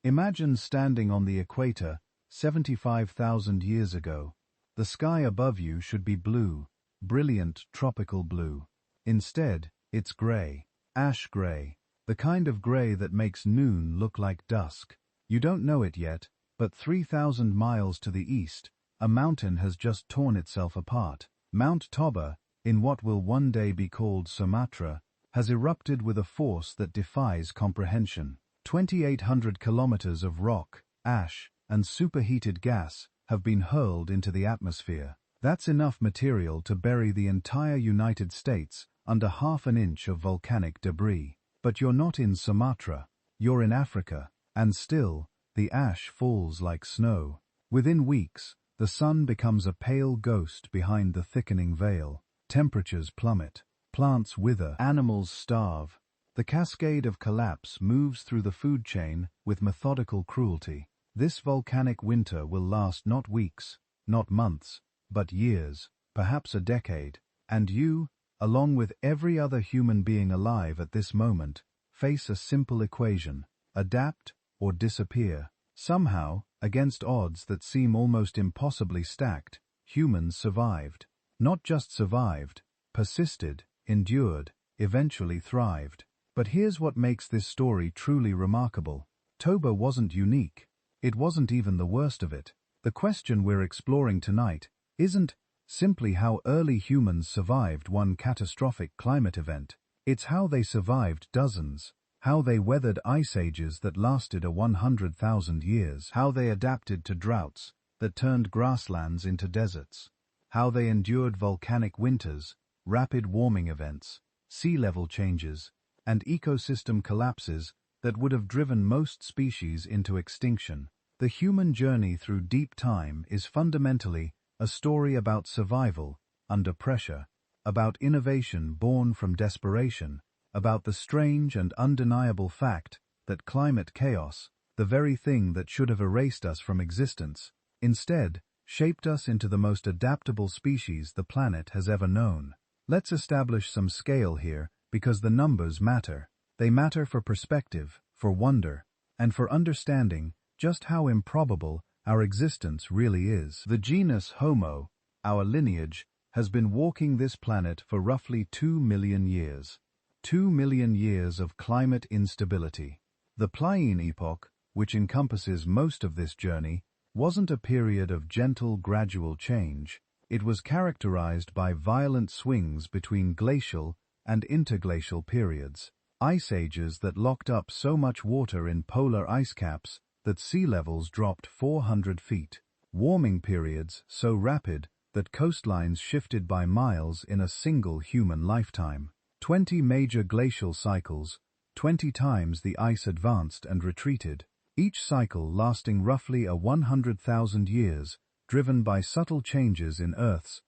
Imagine standing on the equator 75,000 years ago. The sky above you should be blue, brilliant tropical blue. Instead, it's gray, ash gray, the kind of gray that makes noon look like dusk. You don't know it yet, but 3,000 miles to the east, a mountain has just torn itself apart. Mount Toba, in what will one day be called Sumatra, has erupted with a force that defies comprehension. 2,800 kilometers of rock, ash, and superheated gas have been hurled into the atmosphere. That's enough material to bury the entire United States under half an inch of volcanic debris. But you're not in Sumatra, you're in Africa, and still, the ash falls like snow. Within weeks, the sun becomes a pale ghost behind the thickening veil. Temperatures plummet, plants wither, animals starve. The cascade of collapse moves through the food chain with methodical cruelty. This volcanic winter will last not weeks, not months, but years, perhaps a decade. And you, along with every other human being alive at this moment, face a simple equation: adapt or disappear. Somehow, against odds that seem almost impossibly stacked, humans survived. Not just survived, persisted, endured, eventually thrived. But here's what makes this story truly remarkable. Toba wasn't unique. It wasn't even the worst of it. The question we're exploring tonight isn't simply how early humans survived one catastrophic climate event. It's how they survived dozens, how they weathered ice ages that lasted 100,000 years, how they adapted to droughts that turned grasslands into deserts, how they endured volcanic winters, rapid warming events, sea level changes, and ecosystem collapses that would have driven most species into extinction. The human journey through deep time is fundamentally a story about survival under pressure, about innovation born from desperation, about the strange and undeniable fact that climate chaos, the very thing that should have erased us from existence, instead shaped us into the most adaptable species the planet has ever known. Let's establish some scale here, because the numbers matter. They matter for perspective, for wonder, and for understanding just how improbable our existence really is. The genus Homo, our lineage, has been walking this planet for roughly 2 million years. 2 million years of climate instability. The Pliene epoch, which encompasses most of this journey, wasn't a period of gentle, gradual change. It was characterized by violent swings between glacial and interglacial periods, ice ages that locked up so much water in polar ice caps that sea levels dropped 400 feet, warming periods so rapid that coastlines shifted by miles in a single human lifetime, 20 major glacial cycles, 20 times the ice advanced and retreated, each cycle lasting roughly 100,000 years, driven by subtle changes in Earth's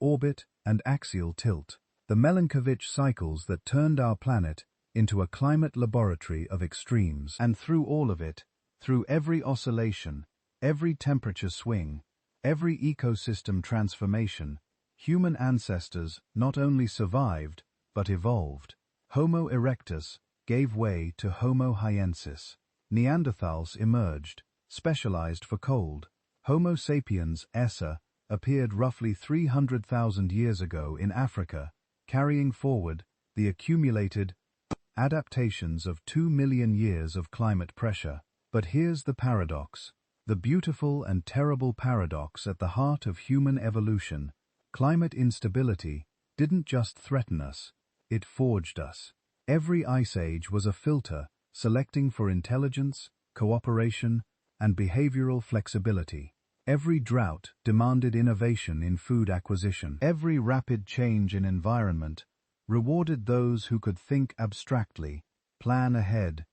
orbit and axial tilt. The Milankovitch cycles that turned our planet into a climate laboratory of extremes. And through all of it, through every oscillation, every temperature swing, every ecosystem transformation, human ancestors not only survived, but evolved. Homo erectus gave way to Homo hyensis. Neanderthals emerged, specialized for cold. Homo sapiens essa appeared roughly 300,000 years ago in Africa, carrying forward the accumulated adaptations of 2 million years of climate pressure. But here's the paradox, the beautiful and terrible paradox at the heart of human evolution. Climate instability didn't just threaten us, it forged us. Every ice age was a filter, selecting for intelligence, cooperation, and behavioral flexibility. Every drought demanded innovation in food acquisition. Every rapid change in environment rewarded those who could think abstractly, plan ahead,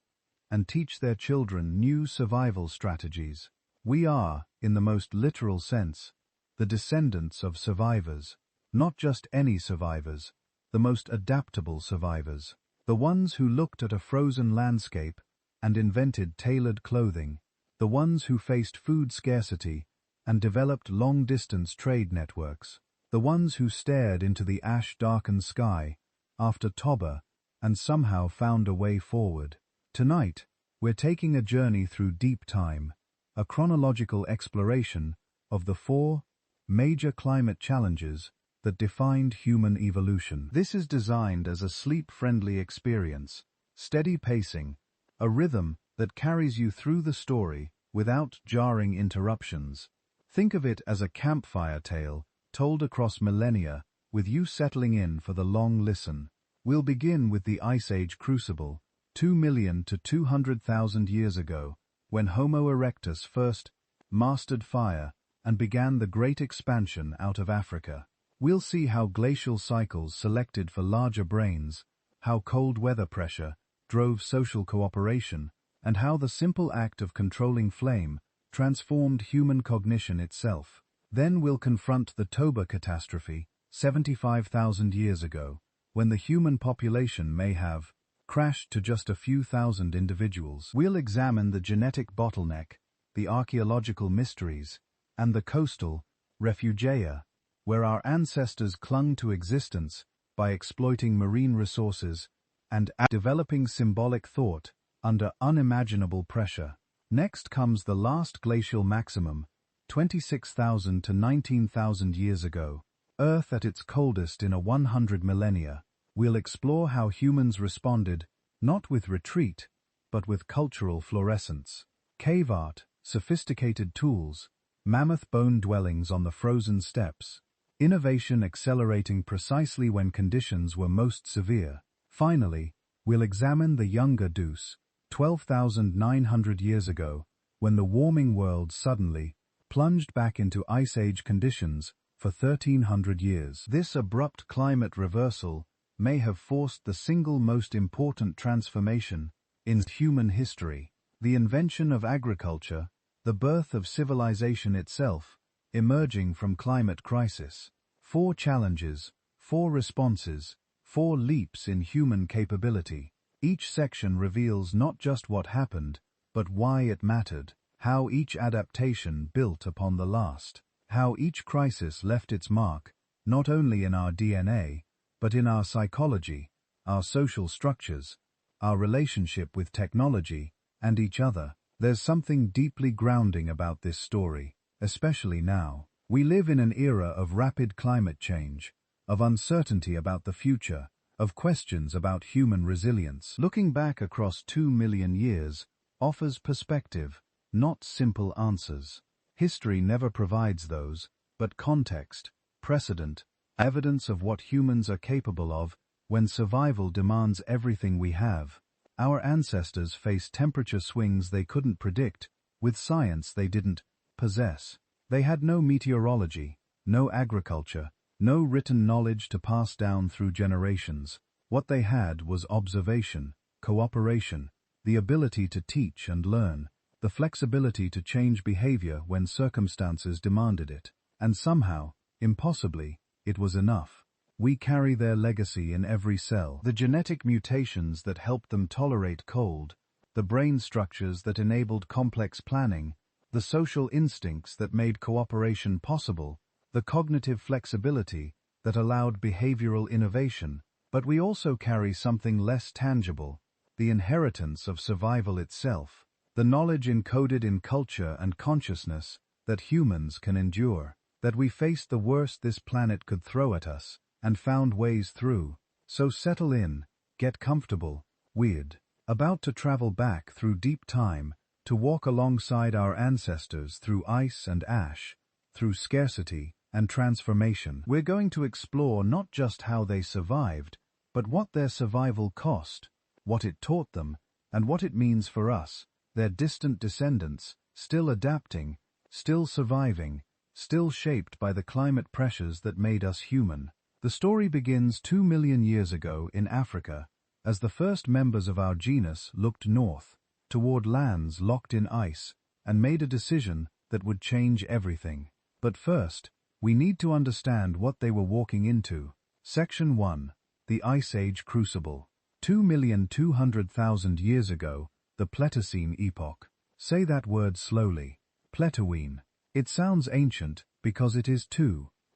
and teach their children new survival strategies. We are, in the most literal sense, the descendants of survivors. Not just any survivors, the most adaptable survivors. The ones who looked at a frozen landscape and invented tailored clothing. The ones who faced food scarcity and developed long-distance trade networks. The ones who stared into the ash-darkened sky after Toba and somehow found a way forward. Tonight, We're taking a journey through deep time, a chronological exploration of the 4 major climate challenges that defined human evolution. This is designed as a sleep-friendly experience, steady pacing, a rhythm that carries you through the story without jarring interruptions. Think of it as a campfire tale told across millennia, with you settling in for the long listen. We'll begin with the Ice Age crucible, 2 million to 200,000 years ago, when Homo erectus first mastered fire and began the great expansion out of Africa. We'll see how glacial cycles selected for larger brains, how cold weather pressure drove social cooperation, and how the simple act of controlling flame transformed human cognition itself. Then we'll confront the Toba catastrophe, 75,000 years ago, when the human population may have crashed to just a few thousand individuals. We'll examine the genetic bottleneck, the archaeological mysteries, and the coastal refugia, where our ancestors clung to existence by exploiting marine resources and developing symbolic thought under unimaginable pressure. Next comes the last glacial maximum, 26,000 to 19,000 years ago, Earth at its coldest in a 100 millennia. We'll explore how humans responded, not with retreat, but with cultural fluorescence. Cave art, sophisticated tools, mammoth bone dwellings on the frozen steppes, innovation accelerating precisely when conditions were most severe. Finally, we'll examine the Younger Deuce, 12,900 years ago, when the warming world suddenly plunged back into Ice Age conditions for 1,300 years. This abrupt climate reversal may have forced the single most important transformation in human history, the invention of agriculture, the birth of civilization itself, emerging from climate crisis. 4 challenges, 4 responses, 4 leaps in human capability. Each section reveals not just what happened, but why it mattered, how each adaptation built upon the last, how each crisis left its mark, not only in our DNA, but in our psychology, our social structures, our relationship with technology, and each other. There's something deeply grounding about this story, especially now. We live in an era of rapid climate change, of uncertainty about the future, of questions about human resilience. Looking back across 2 million years offers perspective, not simple answers. History never provides those, but context, precedent, evidence of what humans are capable of when survival demands everything we have. Our ancestors faced temperature swings they couldn't predict, with science they didn't possess. They had no meteorology, no agriculture, no written knowledge to pass down through generations. What they had was observation, cooperation, the ability to teach and learn, the flexibility to change behavior when circumstances demanded it. And somehow, impossibly, it was enough. We carry their legacy in every cell. The genetic mutations that helped them tolerate cold, the brain structures that enabled complex planning, the social instincts that made cooperation possible, the cognitive flexibility that allowed behavioral innovation. But we also carry something less tangible, the inheritance of survival itself, the knowledge encoded in culture and consciousness that humans can endure, that we faced the worst this planet could throw at us, and found ways through. So settle in, get comfortable, weird, about to travel back through deep time, to walk alongside our ancestors through ice and ash, through scarcity and transformation. We're going to explore not just how they survived, but what their survival cost, what it taught them, and what it means for us, their distant descendants, still adapting, still surviving, still shaped by the climate pressures that made us human. The story begins 2 million years ago in Africa, as the first members of our genus looked north, toward lands locked in ice, and made a decision that would change everything. But first, we need to understand what they were walking into. Section 1. The Ice Age Crucible. 2,200,000 years ago, the Pleistocene epoch. Say that word slowly. Pletoene. It sounds ancient because it is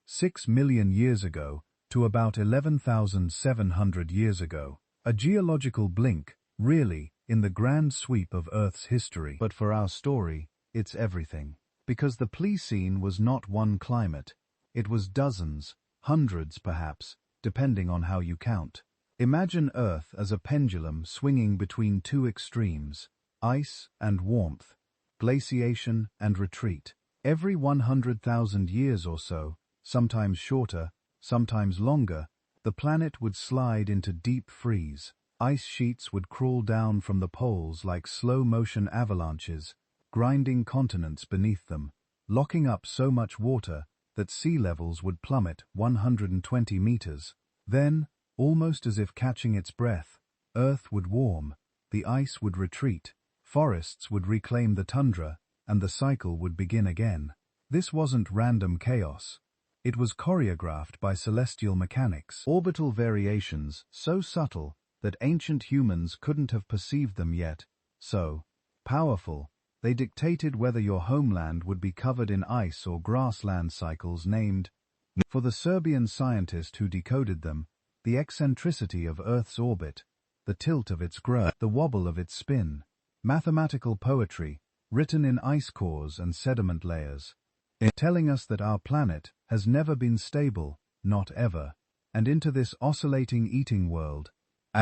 6 million years ago to about 11,700 years ago. A geological blink, really, in the grand sweep of Earth's history. But for our story, it's everything. Because the Pleistocene was not one climate. It was dozens, hundreds perhaps, depending on how you count. Imagine Earth as a pendulum swinging between two extremes, ice and warmth, glaciation and retreat. Every 100,000 years or so, sometimes shorter, sometimes longer, the planet would slide into deep freeze. Ice sheets would crawl down from the poles like slow-motion avalanches, grinding continents beneath them, locking up so much water that sea levels would plummet 120 meters. Then, almost as if catching its breath, Earth would warm, the ice would retreat, forests would reclaim the tundra, and the cycle would begin again. This wasn't random chaos. It was choreographed by celestial mechanics. Orbital variations so subtle that ancient humans couldn't have perceived them yet, so powerful, they dictated whether your homeland would be covered in ice or grassland. Cycles named, for the Serbian scientist who decoded them, the eccentricity of Earth's orbit, the tilt of its growth, the wobble of its spin, mathematical poetry, written in ice cores and sediment layers, telling us that our planet has never been stable, not ever, and into this oscillating eating world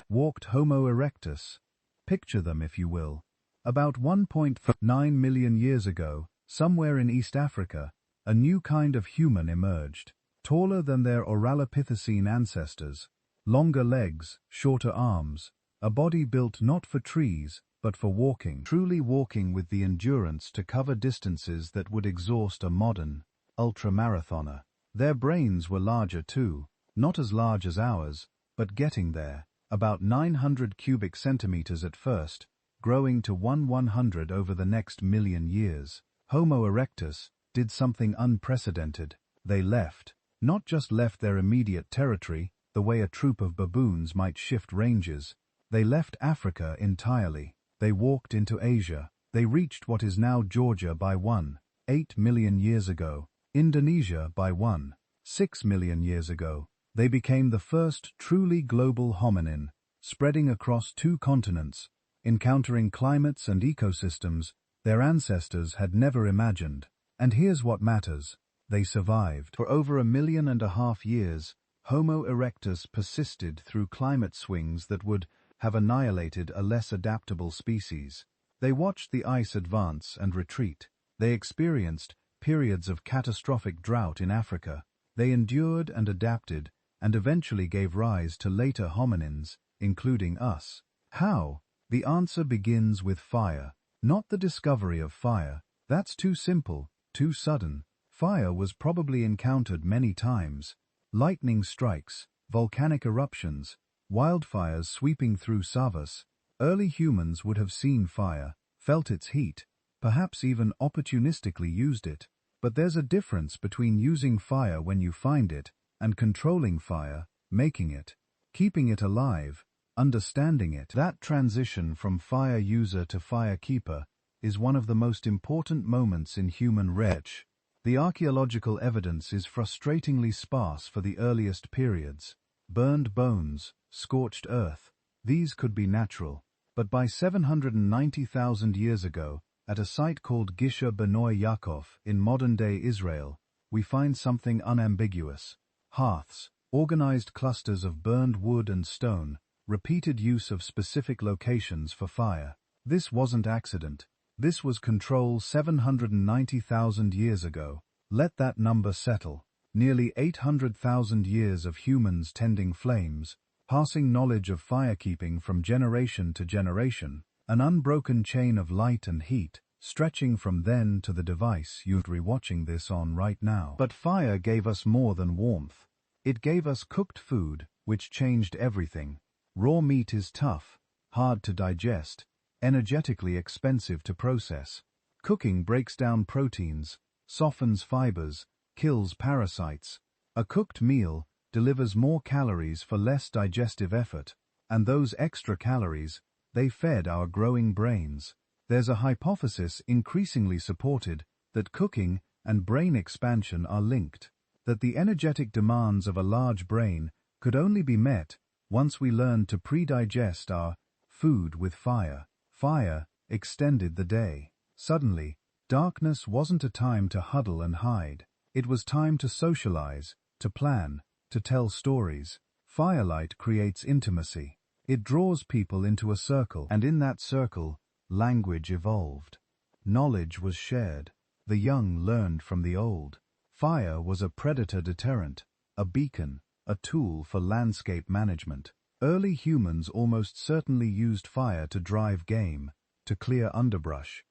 walked Homo erectus. Picture them, if you will. About 1.9 million years ago, somewhere in East Africa, a new kind of human emerged, taller than their Australopithecine ancestors, longer legs, shorter arms, a body built not for trees, but for walking, truly walking with the endurance to cover distances that would exhaust a modern, ultramarathoner. Their brains were larger too, not as large as ours, but getting there, about 900 cubic centimeters at first, growing to 1/100 over the next million years. Homo erectus did something unprecedented. They left, not just left their immediate territory, the way a troop of baboons might shift ranges. They left Africa entirely. They walked into Asia. They reached what is now Georgia by 1.8 million years ago, Indonesia by 1.6 million years ago. They became the first truly global hominin, spreading across 2 continents, encountering climates and ecosystems their ancestors had never imagined. And here's what matters. They survived. For over 1.5 million years, Homo erectus persisted through climate swings that would have annihilated a less adaptable species. They watched the ice advance and retreat. They experienced periods of catastrophic drought in Africa. They endured and adapted, and eventually gave rise to later hominins, including us. How? The answer begins with fire. Not the discovery of fire. That's too simple, too sudden. Fire was probably encountered many times. Lightning strikes, volcanic eruptions, wildfires sweeping through savas. Early humans would have seen fire, felt its heat, perhaps even opportunistically used it. But there's a difference between using fire when you find it, and controlling fire, making it, keeping it alive, understanding it. That transition from fire user to fire keeper is one of the most important moments in human research. The archaeological evidence is frustratingly sparse for the earliest periods. Burned bones, scorched earth, these could be natural. But by 790,000 years ago, at a site called Gisha Benoy Yaakov in modern-day Israel, we find something unambiguous. Hearths, organized clusters of burned wood and stone, repeated use of specific locations for fire. This wasn't accident. This was control 790,000 years ago. Let that number settle. Nearly 800,000 years of humans tending flames, passing knowledge of firekeeping from generation to generation, an unbroken chain of light and heat, stretching from then to the device you're rewatching this on right now. But fire gave us more than warmth. It gave us cooked food, which changed everything. Raw meat is tough, hard to digest, energetically expensive to process. Cooking breaks down proteins, softens fibers, kills parasites. A cooked meal delivers more calories for less digestive effort, and those extra calories, they fed our growing brains. There's a hypothesis increasingly supported that cooking and brain expansion are linked, that the energetic demands of a large brain could only be met once we learned to pre-digest our food with fire. Fire extended the day. Suddenly, darkness wasn't a time to huddle and hide. It was time to socialize, to plan, to tell stories. Firelight creates intimacy. It draws people into a circle, and in that circle, language evolved. Knowledge was shared. The young learned from the old. Fire was a predator deterrent, a beacon, a tool for landscape management. Early humans almost certainly used fire to drive game, to clear underbrush,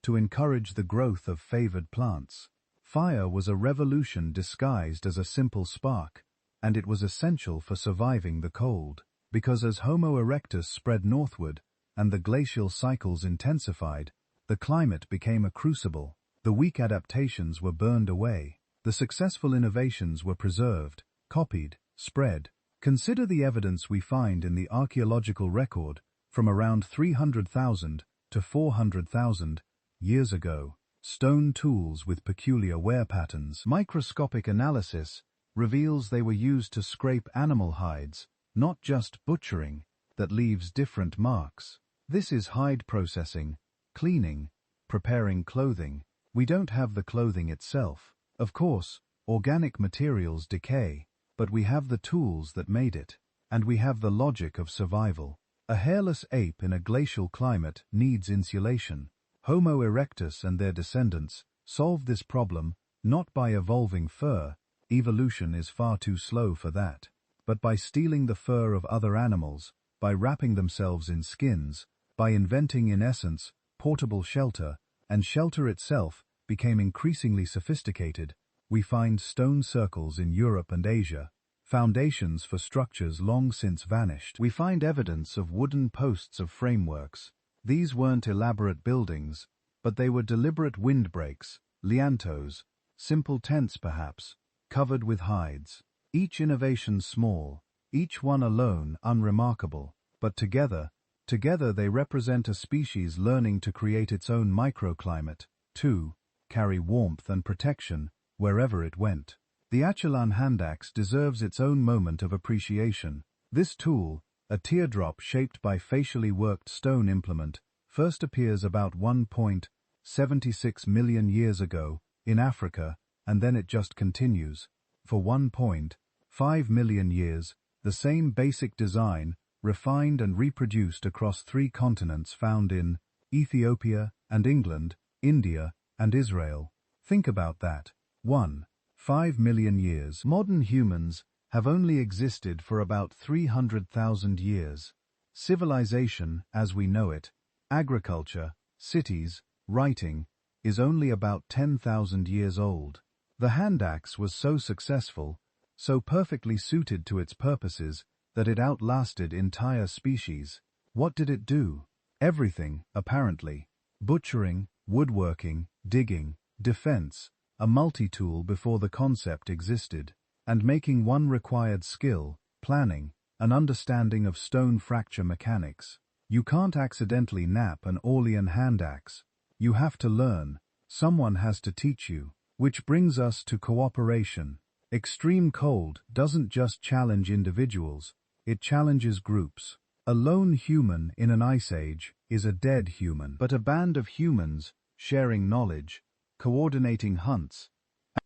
to encourage the growth of favored plants. Fire was a revolution disguised as a simple spark, and it was essential for surviving the cold, because as Homo erectus spread northward and the glacial cycles intensified, the climate became a crucible. The weak adaptations were burned away. The successful innovations were preserved, copied, spread. Consider the evidence we find in the archaeological record from around 300,000 to 400,000 years ago. Stone tools with peculiar wear patterns. Microscopic analysis reveals they were used to scrape animal hides, not just butchering, that leaves different marks. This is hide processing, cleaning, preparing clothing. We don't have the clothing itself. Of course, organic materials decay, but we have the tools that made it, and we have the logic of survival. A hairless ape in a glacial climate needs insulation. Homo erectus and their descendants solved this problem not by evolving fur, evolution is far too slow for that, but by stealing the fur of other animals, by wrapping themselves in skins, by inventing in essence portable shelter, and shelter itself became increasingly sophisticated. We find stone circles in Europe and Asia, foundations for structures long since vanished. We find evidence of wooden posts of frameworks. These weren't elaborate buildings, but they were deliberate windbreaks, liantos, simple tents perhaps, covered with hides. Each innovation small, each one alone unremarkable, but together they represent a species learning to create its own microclimate, to carry warmth and protection wherever it went. The Achelan handaxe deserves its own moment of appreciation. This tool, a teardrop shaped by facially worked stone implement, first appears about 1.76 million years ago in Africa, and then it just continues. For 1.5 million years, the same basic design, refined and reproduced across 3 continents found in Ethiopia and England, India and Israel. Think about that. 1.5 million years. Modern humans have only existed for about 300,000 years. Civilization, as we know it, agriculture, cities, writing, is only about 10,000 years old. The handaxe was so successful, so perfectly suited to its purposes, that it outlasted entire species. What did it do? Everything, apparently. Butchering, woodworking, digging, defense, a multi-tool before the concept existed, and making one required skill, planning, an understanding of stone fracture mechanics. You can't accidentally nap an Orlean handaxe. You have to learn. Someone has to teach you. Which brings us to cooperation. Extreme cold doesn't just challenge individuals, it challenges groups. A lone human in an ice age is a dead human, but a band of humans sharing knowledge, coordinating hunts,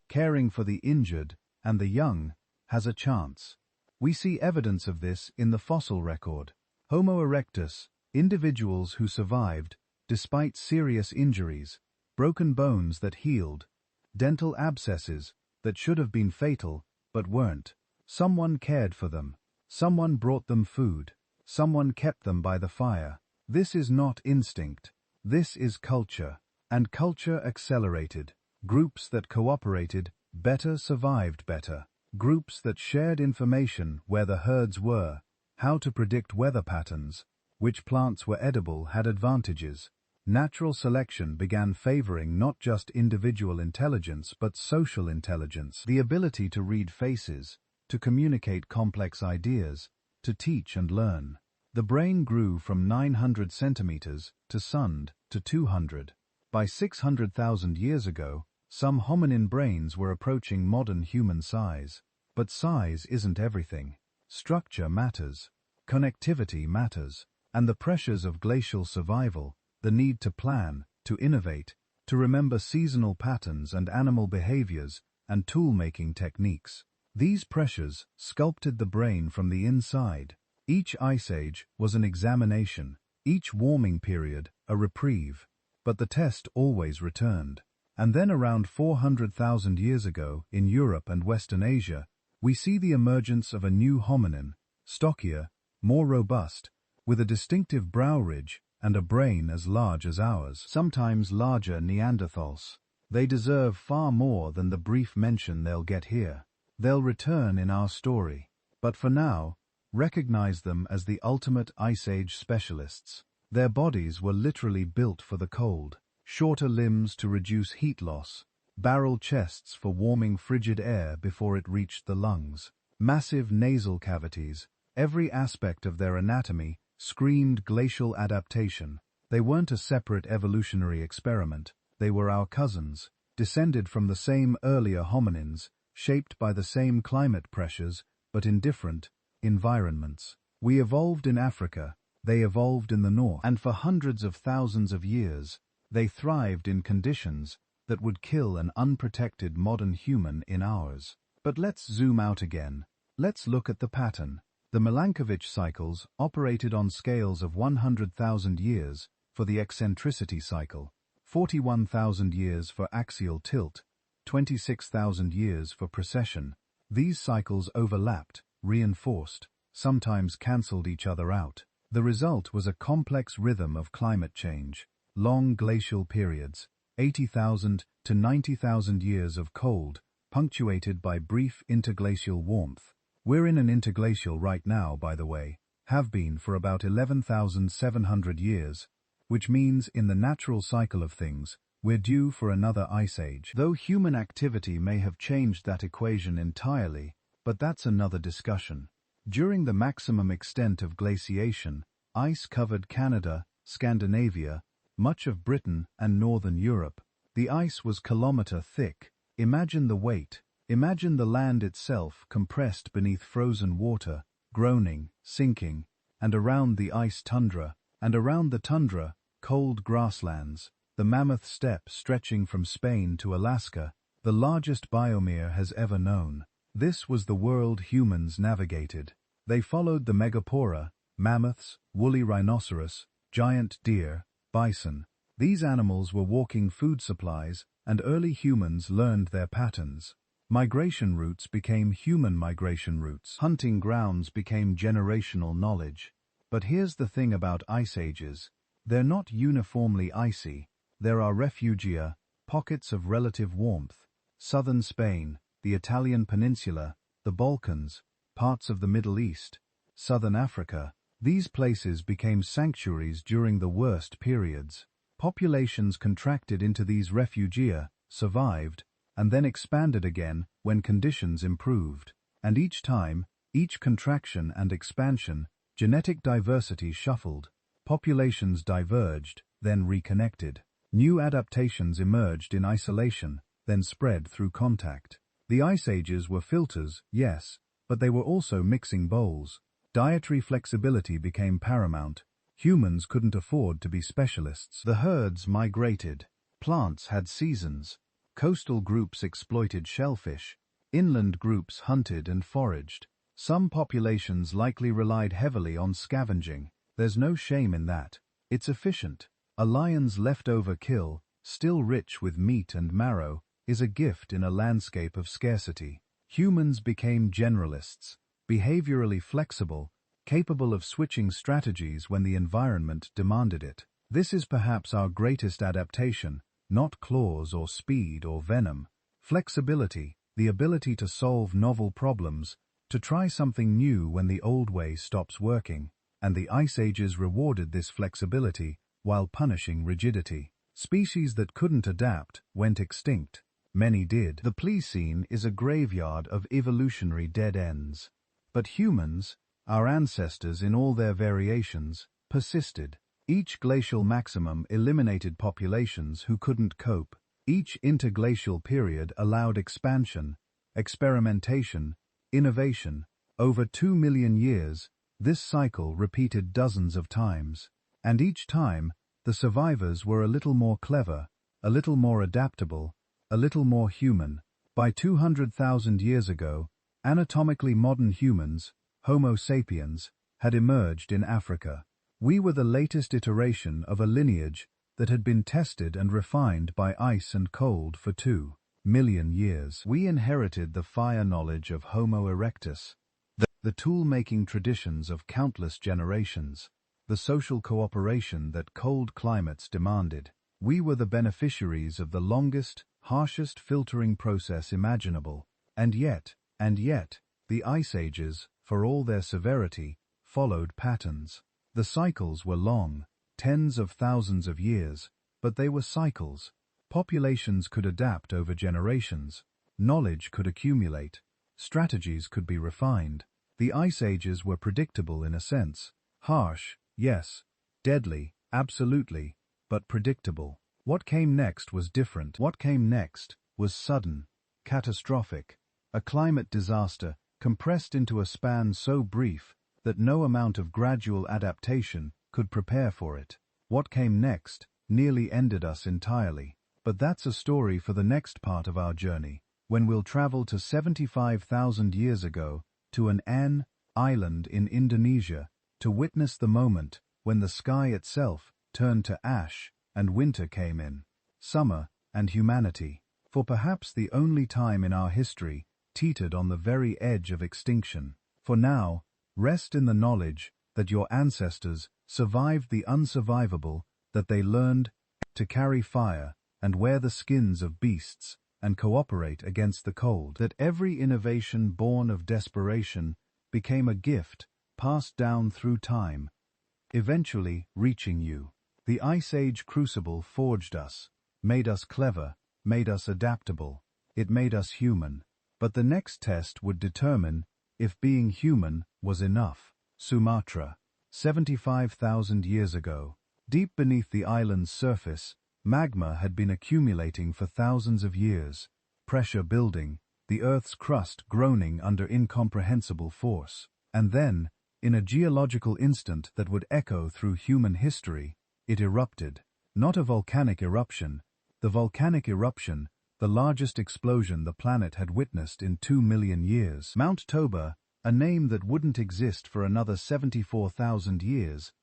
caring for the injured and the young has a chance. We see evidence of this in the fossil record. Homo erectus, individuals who survived despite serious injuries, broken bones that healed, dental abscesses that should have been fatal but weren't. Someone cared for them. Someone brought them food. Someone kept them by the fire. This is not instinct. This is culture. And culture accelerated. Groups that cooperated better survived better. Groups that shared information where the herds were, how to predict weather patterns, which plants were edible had advantages. Natural selection began favoring not just individual intelligence but social intelligence, the ability to read faces, to communicate complex ideas, to teach and learn. The brain grew from 900 centimeters to sund to 200. By 600,000 years ago, some hominin brains were approaching modern human size. But size isn't everything. Structure matters. Connectivity matters. and the pressures of glacial survival, the need to plan, to innovate, to remember seasonal patterns and animal behaviors, and tool-making techniques. These pressures sculpted the brain from the inside. Each ice age was an examination, each warming period a reprieve, but the test always returned. And then around 400,000 years ago, in Europe and Western Asia, we see the emergence of a new hominin, stockier, more robust, with a distinctive brow ridge and a brain as large as ours, sometimes larger Neanderthals. They deserve far more than the brief mention they'll get here. They'll return in our story. But for now, recognize them as the ultimate Ice Age specialists. Their bodies were literally built for the cold. Shorter limbs to reduce heat loss, barrel chests for warming frigid air before it reached the lungs, massive nasal cavities. Every aspect of their anatomy screamed glacial adaptation. They weren't a separate evolutionary experiment. They were our cousins, descended from the same earlier hominins, shaped by the same climate pressures, but in different environments. We evolved in Africa, they evolved in the north, and for hundreds of thousands of years, they thrived in conditions that would kill an unprotected modern human in ours. But let's zoom out again. Let's look at the pattern. The Milankovitch cycles operated on scales of 100,000 years for the eccentricity cycle, 41,000 years for axial tilt, 26,000 years for precession. These cycles overlapped, reinforced, sometimes cancelled each other out. The result was a complex rhythm of climate change. Long glacial periods, 80,000 to 90,000 years of cold, punctuated by brief interglacial warmth. We're in an interglacial right now, by the way, have been for about 11,700 years, which means in the natural cycle of things, we're due for another ice age. Though human activity may have changed that equation entirely, but that's another discussion. During the maximum extent of glaciation, ice covered Canada, Scandinavia, much of Britain and northern Europe. The ice was kilometer thick. Imagine the weight. Imagine the land itself compressed beneath frozen water, groaning, sinking, and around the ice tundra, and around the tundra, cold grasslands, the Mammoth Steppe stretching from Spain to Alaska, the largest biomere has ever known. This was the world humans navigated. They followed the megapora, mammoths, woolly rhinoceros, giant deer, bison. These animals were walking food supplies, and early humans learned their patterns. Migration routes became human migration routes. Hunting grounds became generational knowledge. But here's the thing about ice ages. They're not uniformly icy. There are refugia, pockets of relative warmth. Southern Spain, the Italian peninsula, the Balkans, parts of the Middle East, southern Africa. These places became sanctuaries during the worst periods. Populations contracted into these refugia, survived, and then expanded again when conditions improved. And each time, each contraction and expansion, genetic diversity shuffled. Populations diverged, then reconnected. New adaptations emerged in isolation, then spread through contact. The ice ages were filters, yes, but they were also mixing bowls. Dietary flexibility became paramount. Humans couldn't afford to be specialists. The herds migrated. Plants had seasons. Coastal groups exploited shellfish. Inland groups hunted and foraged. Some populations likely relied heavily on scavenging. There's no shame in that. It's efficient. A lion's leftover kill, still rich with meat and marrow, is a gift in a landscape of scarcity. Humans became generalists, behaviorally flexible, capable of switching strategies when the environment demanded it. This is perhaps our greatest adaptation, not claws or speed or venom. Flexibility, the ability to solve novel problems, to try something new when the old way stops working. And the ice ages rewarded this flexibility while punishing rigidity. Species that couldn't adapt went extinct. Many did. The Pleistocene is a graveyard of evolutionary dead ends. But humans, our ancestors in all their variations, persisted. Each glacial maximum eliminated populations who couldn't cope. Each interglacial period allowed expansion, experimentation, innovation. Over 2 million years, This cycle repeated dozens of times, and each time, the survivors were a little more clever, a little more adaptable, a little more human. By 200,000 years ago, anatomically modern humans, Homo sapiens, had emerged in Africa. We were the latest iteration of a lineage that had been tested and refined by ice and cold for 2 million years. We inherited the fire knowledge of Homo erectus, the tool-making traditions of countless generations, the social cooperation that cold climates demanded. We were the beneficiaries of the longest, harshest filtering process imaginable. And yet, the Ice Ages, for all their severity, followed patterns. The cycles were long, tens of thousands of years, but they were cycles. Populations could adapt over generations, knowledge could accumulate, strategies could be refined. The Ice Ages were predictable in a sense. Harsh, yes. Deadly, absolutely, but predictable. What came next was different. What came next was sudden, catastrophic. A climate disaster compressed into a span so brief that no amount of gradual adaptation could prepare for it. What came next nearly ended us entirely. But that's a story for the next part of our journey, when we'll travel to 75,000 years ago, to an island in Indonesia, to witness the moment when the sky itself turned to ash and winter came in. Summer and humanity, for perhaps the only time in our history, teetered on the very edge of extinction. For now, rest in the knowledge that your ancestors survived the unsurvivable, that they learned to carry fire and wear the skins of beasts and cooperate against the cold, that every innovation born of desperation became a gift passed down through time, eventually reaching you. The Ice Age crucible forged us, made us clever, made us adaptable. It made us human. But the next test would determine if being human was enough. Sumatra, 75,000 years ago. Deep beneath the island's surface, magma had been accumulating for thousands of years, pressure building, the Earth's crust groaning under incomprehensible force. And then, in a geological instant that would echo through human history, it erupted. Not a volcanic eruption. The volcanic eruption, the largest explosion the planet had witnessed in 2 million years. Mount Toba, a name that wouldn't exist for another 74,000 years,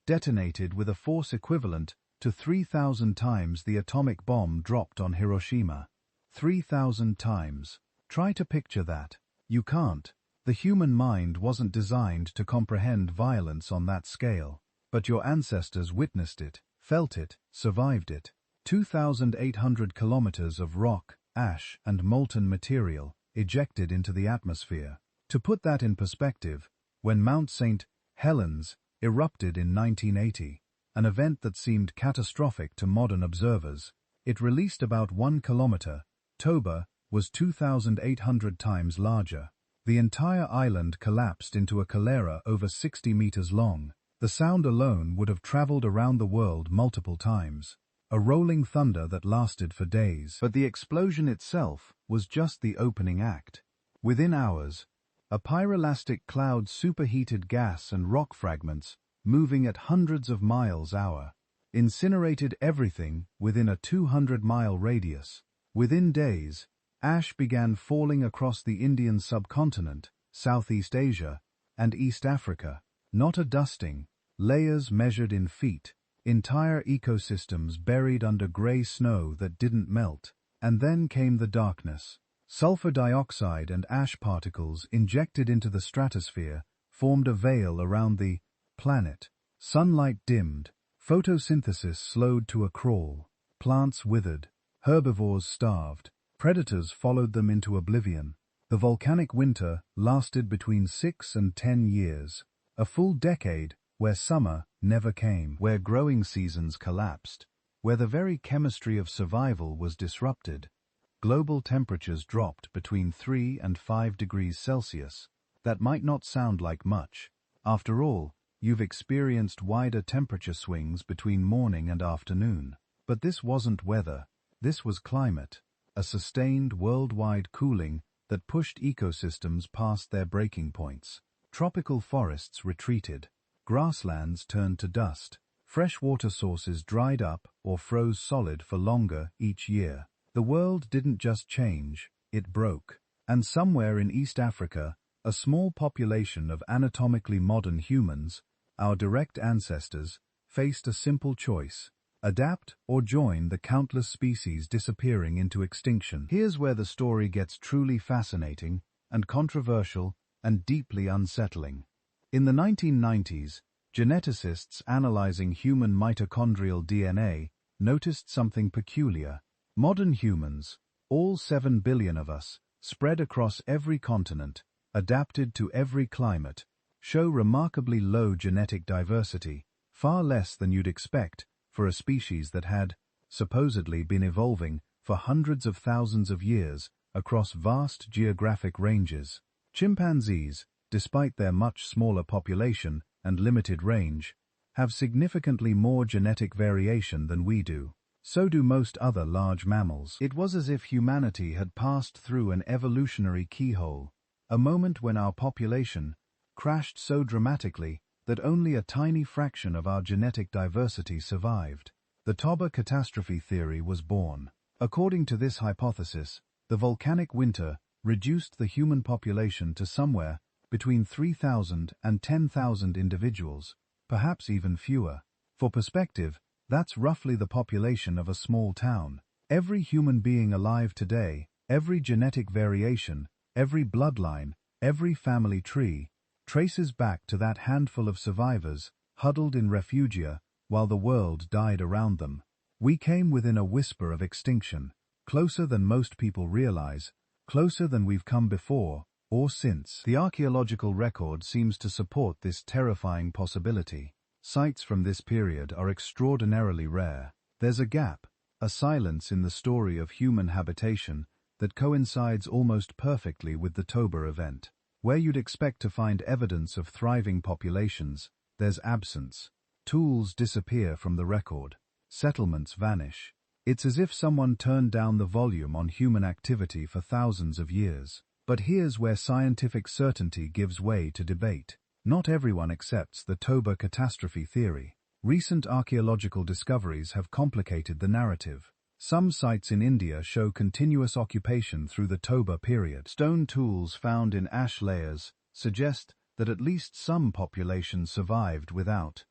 detonated with a force equivalent to 3,000 times the atomic bomb dropped on Hiroshima. 3,000 times. Try to picture that. You can't. The human mind wasn't designed to comprehend violence on that scale. But your ancestors witnessed it, felt it, survived it. 2,800 kilometers of rock, ash, and molten material ejected into the atmosphere. To put that in perspective, when Mount St. Helens erupted in 1980, an event that seemed catastrophic to modern observers, it released about 1 kilometer. Toba was 2,800 times larger. The entire island collapsed into a caldera over 60 meters long. The sound alone would have traveled around the world multiple times. A rolling thunder that lasted for days. But the explosion itself was just the opening act. Within hours, a pyrolastic cloud superheated gas and rock fragments, moving at hundreds of miles an hour, incinerated everything within a 200-mile radius. Within days, ash began falling across the Indian subcontinent, Southeast Asia, and East Africa. Not a dusting, layers measured in feet, entire ecosystems buried under gray snow that didn't melt. And then came the darkness. Sulfur dioxide and ash particles injected into the stratosphere formed a veil around the planet. Sunlight dimmed, photosynthesis slowed to a crawl, plants withered, herbivores starved, predators followed them into oblivion. The volcanic winter lasted between 6 and 10 years. A full decade where summer never came, where growing seasons collapsed, where the very chemistry of survival was disrupted. Global temperatures dropped between 3 and 5 degrees Celsius. That might not sound like much. After all, you've experienced wider temperature swings between morning and afternoon. But this wasn't weather. This was climate. A sustained worldwide cooling that pushed ecosystems past their breaking points. Tropical forests retreated. Grasslands turned to dust. Freshwater sources dried up or froze solid for longer each year. The world didn't just change, it broke. And somewhere in East Africa, a small population of anatomically modern humans, our direct ancestors, faced a simple choice: adapt or join the countless species disappearing into extinction. Here's where the story gets truly fascinating and controversial and deeply unsettling. In the 1990s, geneticists analyzing human mitochondrial DNA noticed something peculiar. Modern humans, all 7 billion of us, spread across every continent, adapted to every climate, show remarkably low genetic diversity, far less than you'd expect for a species that had, supposedly, been evolving for hundreds of thousands of years across vast geographic ranges. Chimpanzees, despite their much smaller population and limited range, have significantly more genetic variation than we do. So do most other large mammals. It was as if humanity had passed through an evolutionary keyhole, a moment when our population crashed so dramatically that only a tiny fraction of our genetic diversity survived. The Toba catastrophe theory was born. According to this hypothesis, the volcanic winter reduced the human population to somewhere between 3,000 and 10,000 individuals, perhaps even fewer. For perspective, that's roughly the population of a small town. Every human being alive today, every genetic variation, every bloodline, every family tree, traces back to that handful of survivors huddled in refugia while the world died around them. We came within a whisper of extinction, closer than most people realize, closer than we've come before or since. The archaeological record seems to support this terrifying possibility. Sites from this period are extraordinarily rare. There's a gap, a silence in the story of human habitation that coincides almost perfectly with the Toba event. Where you'd expect to find evidence of thriving populations, there's absence. Tools disappear from the record. Settlements vanish. It's as if someone turned down the volume on human activity for thousands of years. But here's where scientific certainty gives way to debate. Not everyone accepts the Toba catastrophe theory. Recent archaeological discoveries have complicated the narrative. Some sites in India show continuous occupation through the Toba period. Stone tools found in ash layers suggest that at least some populations survived without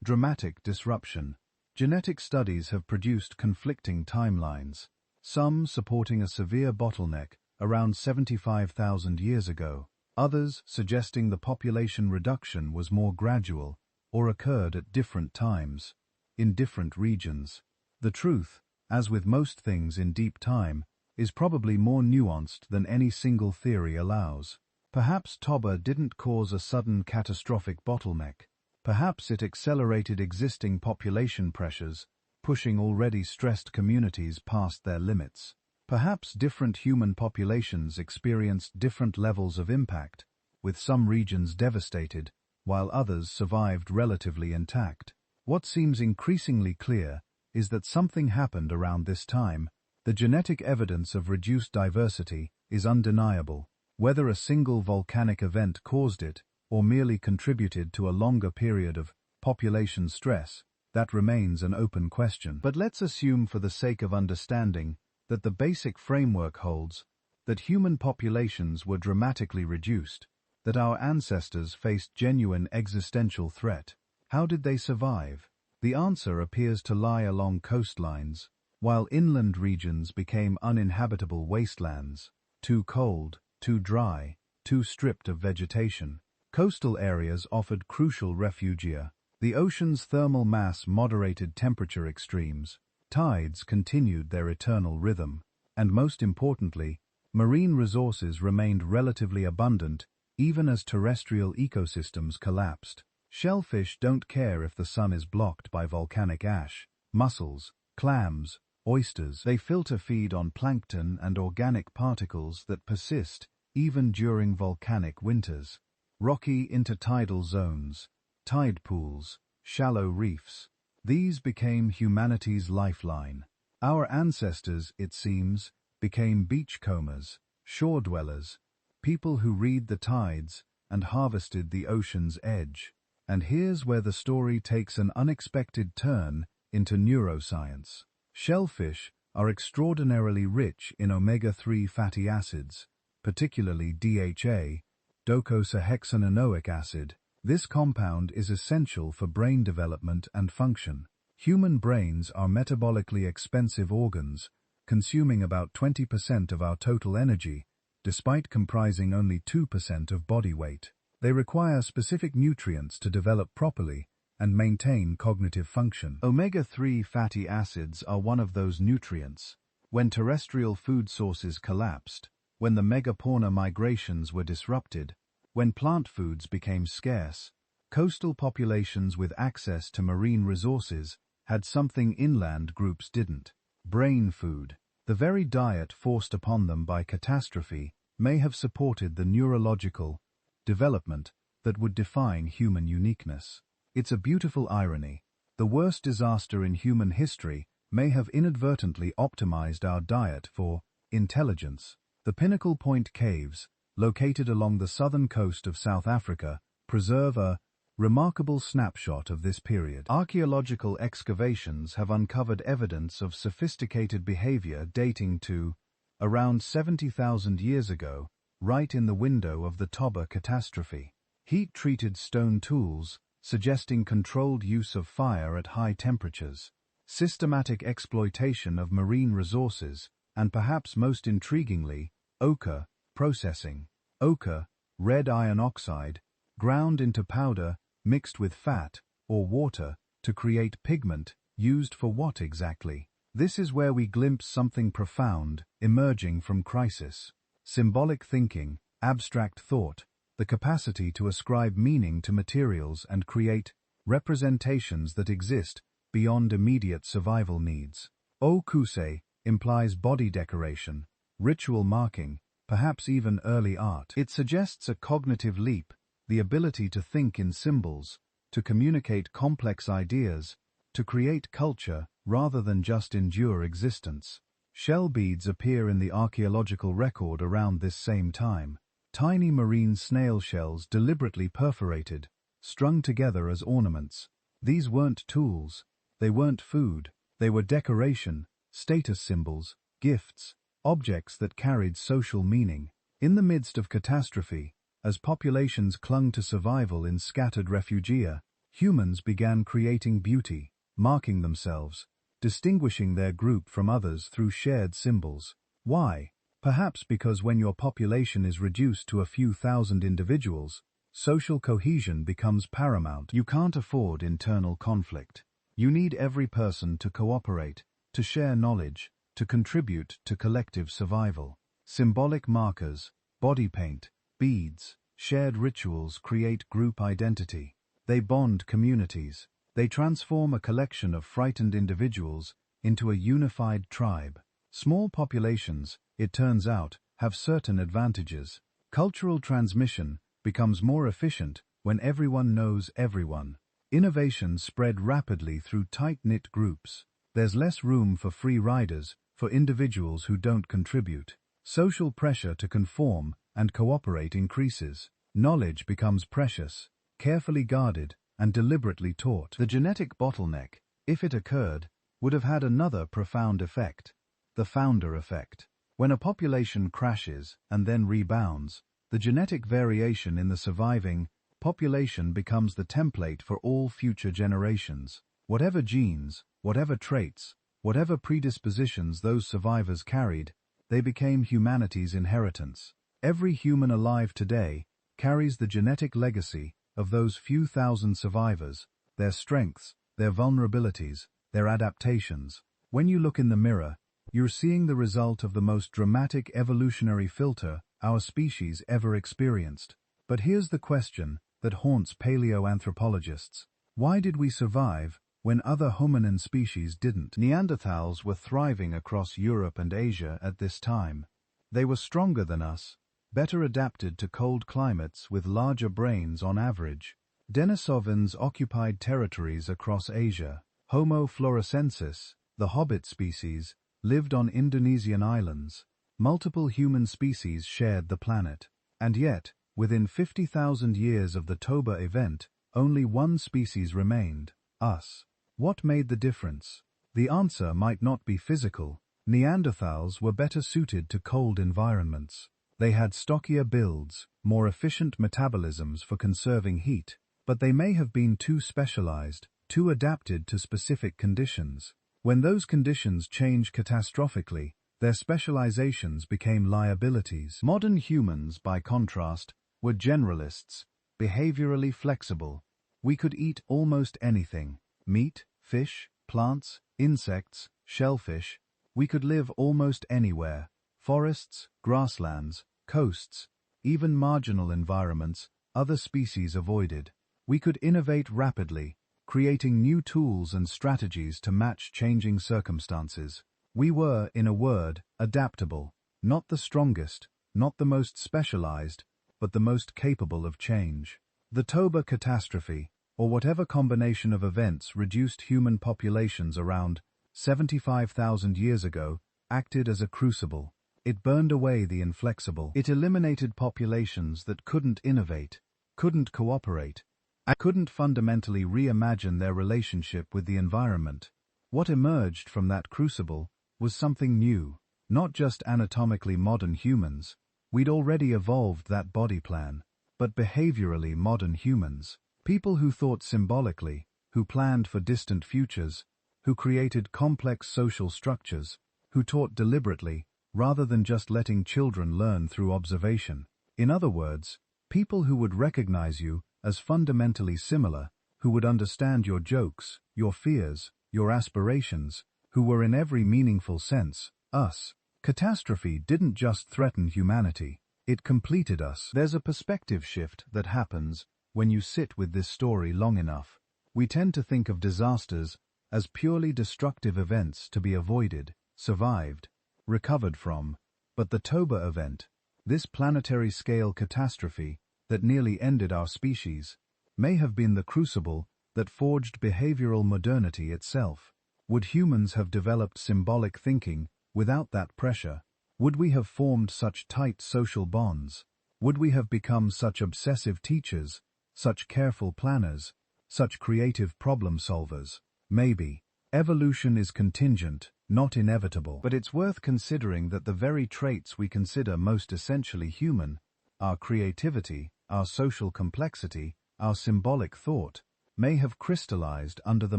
dramatic disruption. Genetic studies have produced conflicting timelines, some supporting a severe bottleneck around 75,000 years ago, others suggesting the population reduction was more gradual or occurred at different times, in different regions. The truth, as with most things in deep time, is probably more nuanced than any single theory allows. Perhaps Toba didn't cause a sudden catastrophic bottleneck. Perhaps it accelerated existing population pressures, pushing already stressed communities past their limits. Perhaps different human populations experienced different levels of impact, with some regions devastated, while others survived relatively intact. What seems increasingly clear is that something happened around this time. The genetic evidence of reduced diversity is undeniable. Whether a single volcanic event caused it, or merely contributed to a longer period of population stress, that remains an open question. But let's assume, for the sake of understanding, that the basic framework holds, that human populations were dramatically reduced, that our ancestors faced genuine existential threat. How did they survive? The answer appears to lie along coastlines, while inland regions became uninhabitable wastelands, too cold, too dry, too stripped of vegetation. Coastal areas offered crucial refugia. The ocean's thermal mass moderated temperature extremes. Tides continued their eternal rhythm, and most importantly, marine resources remained relatively abundant even as terrestrial ecosystems collapsed. Shellfish don't care if the sun is blocked by volcanic ash. Mussels, clams, oysters, they filter feed on plankton and organic particles that persist even during volcanic winters. Rocky intertidal zones, tide pools, shallow reefs. These became humanity's lifeline. Our ancestors, it seems, became beachcombers, shore dwellers, people who read the tides and harvested the ocean's edge. And here's where the story takes an unexpected turn into neuroscience. Shellfish are extraordinarily rich in omega-3 fatty acids, particularly DHA, docosahexaenoic acid. This compound is essential for brain development and function. Human brains are metabolically expensive organs, consuming about 20% of our total energy, despite comprising only 2% of body weight. They require specific nutrients to develop properly and maintain cognitive function. Omega-3 fatty acids are one of those nutrients. When terrestrial food sources collapsed, when the megafauna migrations were disrupted, when plant foods became scarce, coastal populations with access to marine resources had something inland groups didn't: brain food. The very diet forced upon them by catastrophe may have supported the neurological development that would define human uniqueness. It's a beautiful irony. The worst disaster in human history may have inadvertently optimized our diet for intelligence. The Pinnacle Point Caves, located along the southern coast of South Africa, preserve a remarkable snapshot of this period. Archaeological excavations have uncovered evidence of sophisticated behavior dating to around 70,000 years ago, right in the window of the Toba catastrophe. Heat-treated stone tools, suggesting controlled use of fire at high temperatures, systematic exploitation of marine resources, and perhaps most intriguingly, ochre processing. Ochre, red iron oxide, ground into powder, mixed with fat or water to create pigment, used for what exactly? This is where we glimpse something profound emerging from crisis. Symbolic thinking, abstract thought, the capacity to ascribe meaning to materials and create representations that exist beyond immediate survival needs. Okuse implies body decoration, ritual marking, perhaps even early art. It suggests a cognitive leap, the ability to think in symbols, to communicate complex ideas, to create culture rather than just endure existence. Shell beads appear in the archaeological record around this same time. Tiny marine snail shells deliberately perforated, strung together as ornaments. These weren't tools, they weren't food, they were decoration, status symbols, gifts, objects that carried social meaning. In the midst of catastrophe, as populations clung to survival in scattered refugia, humans began creating beauty, marking themselves, distinguishing their group from others through shared symbols. Why? Perhaps because when your population is reduced to a few thousand individuals, social cohesion becomes paramount. You can't afford internal conflict. You need every person to cooperate, to share knowledge, to contribute to collective survival. Symbolic markers, body paint, beads, shared rituals create group identity. They bond communities. They transform a collection of frightened individuals into a unified tribe. Small populations, it turns out, have certain advantages. Cultural transmission becomes more efficient when everyone knows everyone. Innovations spread rapidly through tight-knit groups. There's less room for free riders, for individuals who don't contribute. Social pressure to conform and cooperate increases. Knowledge becomes precious, carefully guarded, and deliberately taught. The genetic bottleneck, if it occurred, would have had another profound effect: the founder effect. When a population crashes and then rebounds, the genetic variation in the surviving population becomes the template for all future generations. Whatever genes, whatever traits, whatever predispositions those survivors carried, they became humanity's inheritance. Every human alive today carries the genetic legacy of those few thousand survivors, their strengths, their vulnerabilities, their adaptations. When you look in the mirror, you're seeing the result of the most dramatic evolutionary filter our species ever experienced. But here's the question that haunts paleoanthropologists. Why did we survive when other hominin species didn't? Neanderthals were thriving across Europe and Asia at this time. They were stronger than us, better adapted to cold climates with larger brains on average. Denisovans occupied territories across Asia. Homo floresiensis, the hobbit species, lived on Indonesian islands. Multiple human species shared the planet. And yet, Within 50,000 years of the Toba event, only one species remained, us. What made the difference? The answer might not be physical. Neanderthals were better suited to cold environments. They had stockier builds, more efficient metabolisms for conserving heat, but they may have been too specialized, too adapted to specific conditions. When those conditions change catastrophically, their specializations became liabilities. Modern humans, by contrast, were generalists, behaviorally flexible. We could eat almost anything: meat, fish, plants, insects, shellfish. We could live almost anywhere: forests, grasslands, coasts, even marginal environments other species avoided. We could innovate rapidly, creating new tools and strategies to match changing circumstances. We were, in a word, adaptable, not the strongest, not the most specialized, but the most capable of change. The Toba catastrophe, or whatever combination of events reduced human populations around 75,000 years ago, acted as a crucible. It burned away the inflexible. It eliminated populations that couldn't innovate, couldn't cooperate, and couldn't fundamentally reimagine their relationship with the environment. What emerged from that crucible was something new, not just anatomically modern humans. We'd already evolved that body plan, but behaviorally modern humans. People who thought symbolically, who planned for distant futures, who created complex social structures, who taught deliberately, rather than just letting children learn through observation. In other words, people who would recognize you as fundamentally similar, who would understand your jokes, your fears, your aspirations, who were in every meaningful sense, us. Catastrophe didn't just threaten humanity, it completed us. There's a perspective shift that happens when you sit with this story long enough. We tend to think of disasters as purely destructive events to be avoided, survived, recovered from, but the Toba event, this planetary-scale catastrophe that nearly ended our species, may have been the crucible that forged behavioral modernity itself. Would humans have developed symbolic thinking without that pressure? Would we have formed such tight social bonds? Would we have become such obsessive teachers, such careful planners, such creative problem solvers? Maybe. Evolution is contingent, not inevitable. But it's worth considering that the very traits we consider most essentially human, our creativity, our social complexity, our symbolic thought, may have crystallized under the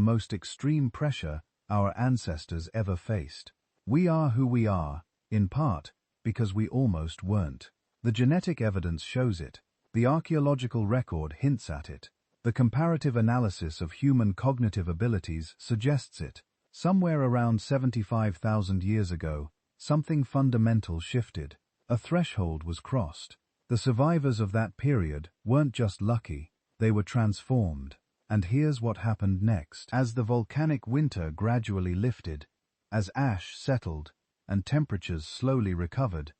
most extreme pressure our ancestors ever faced. We are who we are, in part, because we almost weren't. The genetic evidence shows it. The archaeological record hints at it. The comparative analysis of human cognitive abilities suggests it. Somewhere around 75,000 years ago, something fundamental shifted. A threshold was crossed. The survivors of that period weren't just lucky, they were transformed. And here's what happened next. As the volcanic winter gradually lifted, as ash settled, and temperatures slowly recovered,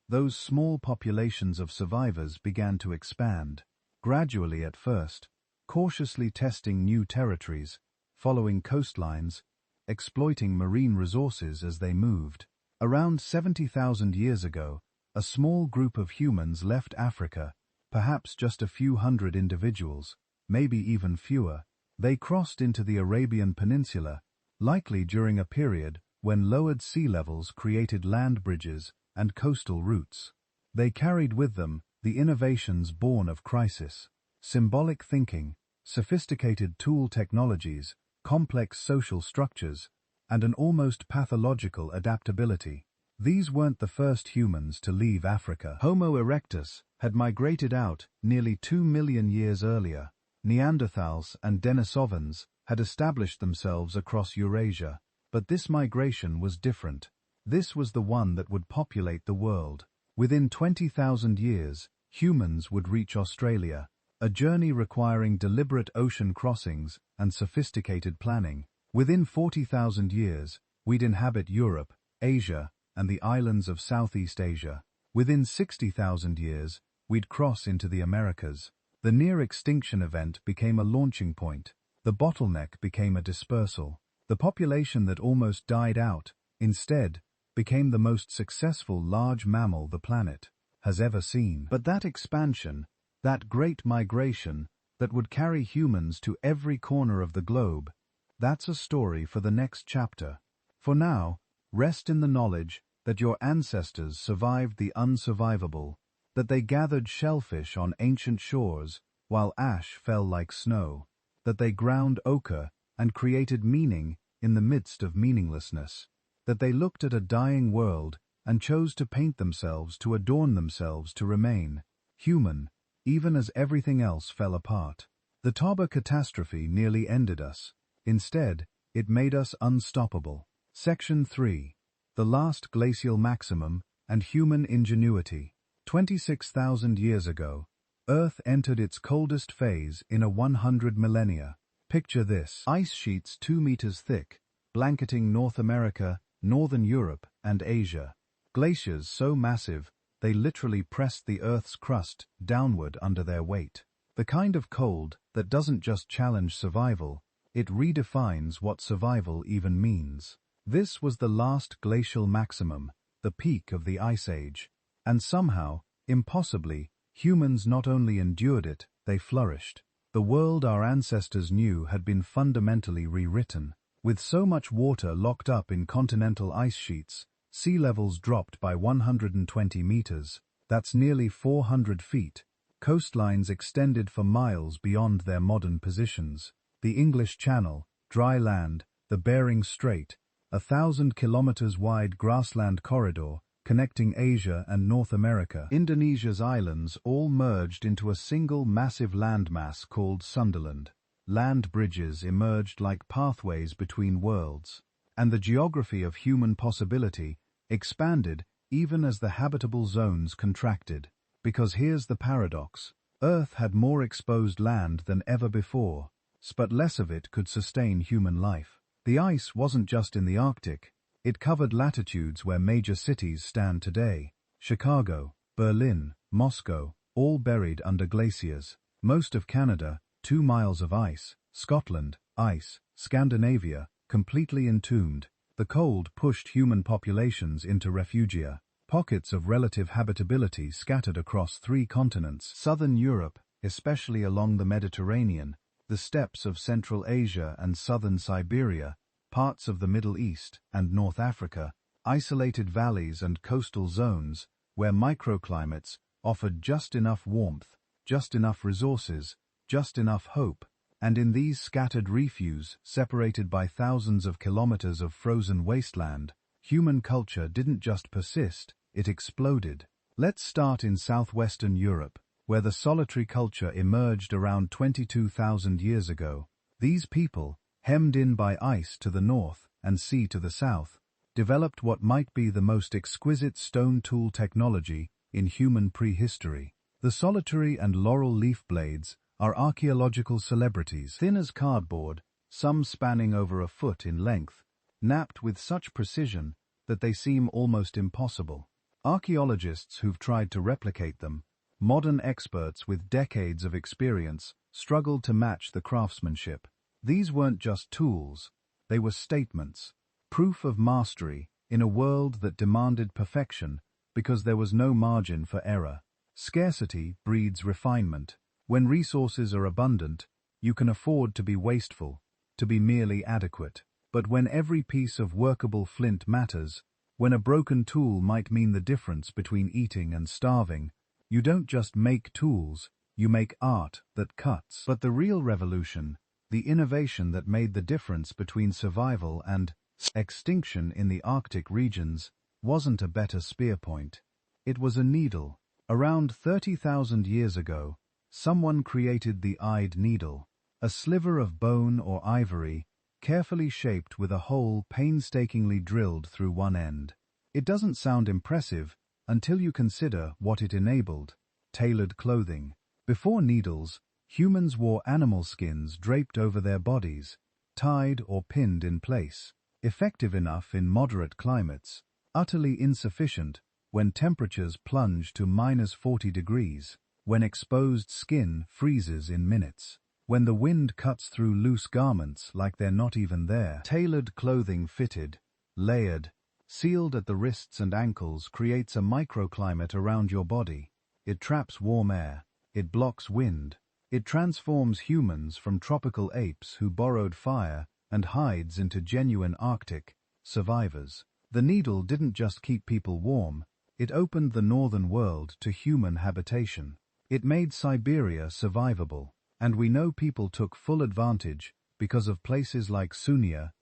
those small populations of survivors began to expand, gradually at first, cautiously testing new territories, following coastlines, exploiting marine resources as they moved. Around 70,000 years ago, a small group of humans left Africa, perhaps just a few hundred individuals, maybe even fewer. They crossed into the Arabian Peninsula, likely during a period when lowered sea levels created land bridges and coastal routes. They carried with them the innovations born of crisis: symbolic thinking, sophisticated tool technologies, complex social structures, and an almost pathological adaptability. These weren't the first humans to leave Africa. Homo erectus had migrated out nearly 2 million years earlier. Neanderthals and Denisovans had established themselves across Eurasia, but this migration was different. This was the one that would populate the world. Within 20,000 years, humans would reach Australia, a journey requiring deliberate ocean crossings and sophisticated planning. Within 40,000 years, we'd inhabit Europe, Asia, and the islands of Southeast Asia. Within 60,000 years, we'd cross into the Americas. The near-extinction event became a launching point. The bottleneck became a dispersal. The population that almost died out, instead, became the most successful large mammal the planet. has ever seen. But that expansion, that great migration, that would carry humans to every corner of the globe, that's a story for the next chapter. For now, rest in the knowledge that your ancestors survived the unsurvivable, that they gathered shellfish on ancient shores while ash fell like snow, that they ground ochre and created meaning in the midst of meaninglessness, that they looked at a dying world and chose to paint themselves, to adorn themselves, to remain human, even as everything else fell apart. The Toba catastrophe nearly ended us. Instead, it made us unstoppable. Section 3. The Last Glacial Maximum and Human Ingenuity. 26,000 years ago, Earth entered its coldest phase in a 100 millennia. Picture this: ice sheets 2 meters thick, blanketing North America, Northern Europe, and Asia. Glaciers so massive, they literally pressed the Earth's crust downward under their weight. The kind of cold that doesn't just challenge survival, it redefines what survival even means. This was the last glacial maximum, the peak of the Ice Age. And somehow, impossibly, humans not only endured it, they flourished. The world our ancestors knew had been fundamentally rewritten. With so much water locked up in continental ice sheets, sea levels dropped by 120 meters, that's nearly 400 feet, coastlines extended for miles beyond their modern positions. The English Channel, dry land, the Bering Strait, 1,000 kilometers wide grassland corridor connecting Asia and North America. Indonesia's islands all merged into a single massive landmass called Sunderland. Land bridges emerged like pathways between worlds, and the geography of human possibility expanded even as the habitable zones contracted. Because here's the paradox: Earth had more exposed land than ever before, but less of it could sustain human life. The ice wasn't just in the Arctic, it covered latitudes where major cities stand today: Chicago, Berlin, Moscow, all buried under glaciers. Most of Canada, 2 miles of ice; Scotland, ice; Scandinavia, completely entombed. The cold pushed human populations into refugia. Pockets of relative habitability scattered across 3 continents: southern Europe, especially along the Mediterranean, the steppes of Central Asia and southern Siberia, parts of the Middle East and North Africa, isolated valleys and coastal zones where microclimates offered just enough warmth, just enough resources, just enough hope. And in these scattered refuse, separated by thousands of kilometers of frozen wasteland, human culture didn't just persist, it exploded. Let's start in southwestern Europe, where the solitary culture emerged around 22,000 years ago. These people, hemmed in by ice to the north and sea to the south, developed what might be the most exquisite stone tool technology in human prehistory. The solitary and laurel leaf blades are archaeological celebrities, thin as cardboard, some spanning over a foot in length, knapped with such precision that they seem almost impossible. Archaeologists who've tried to replicate them, modern experts with decades of experience, struggled to match the craftsmanship. These weren't just tools, they were statements, proof of mastery in a world that demanded perfection because there was no margin for error. Scarcity breeds refinement. When resources are abundant, you can afford to be wasteful, to be merely adequate. But when every piece of workable flint matters, when a broken tool might mean the difference between eating and starving, you don't just make tools, you make art that cuts. But the real revolution, the innovation that made the difference between survival and extinction in the Arctic regions, wasn't a better spear point. It was a needle. Around 30,000 years ago, someone created the eyed needle, a sliver of bone or ivory, carefully shaped with a hole painstakingly drilled through one end. It doesn't sound impressive until you consider what it enabled: tailored clothing. Before needles, humans wore animal skins draped over their bodies, tied or pinned in place. Effective enough in moderate climates, utterly insufficient when temperatures plunge to -40 degrees, when exposed skin freezes in minutes, when the wind cuts through loose garments like they're not even there. Tailored clothing fitted, layered, sealed at the wrists and ankles, creates a microclimate around your body. It traps warm air. It blocks wind. It transforms humans from tropical apes who borrowed fire and hides into genuine Arctic survivors. The needle didn't just keep people warm, it opened the northern world to human habitation. It made Siberia survivable, and we know people took full advantage because of places like Sunia,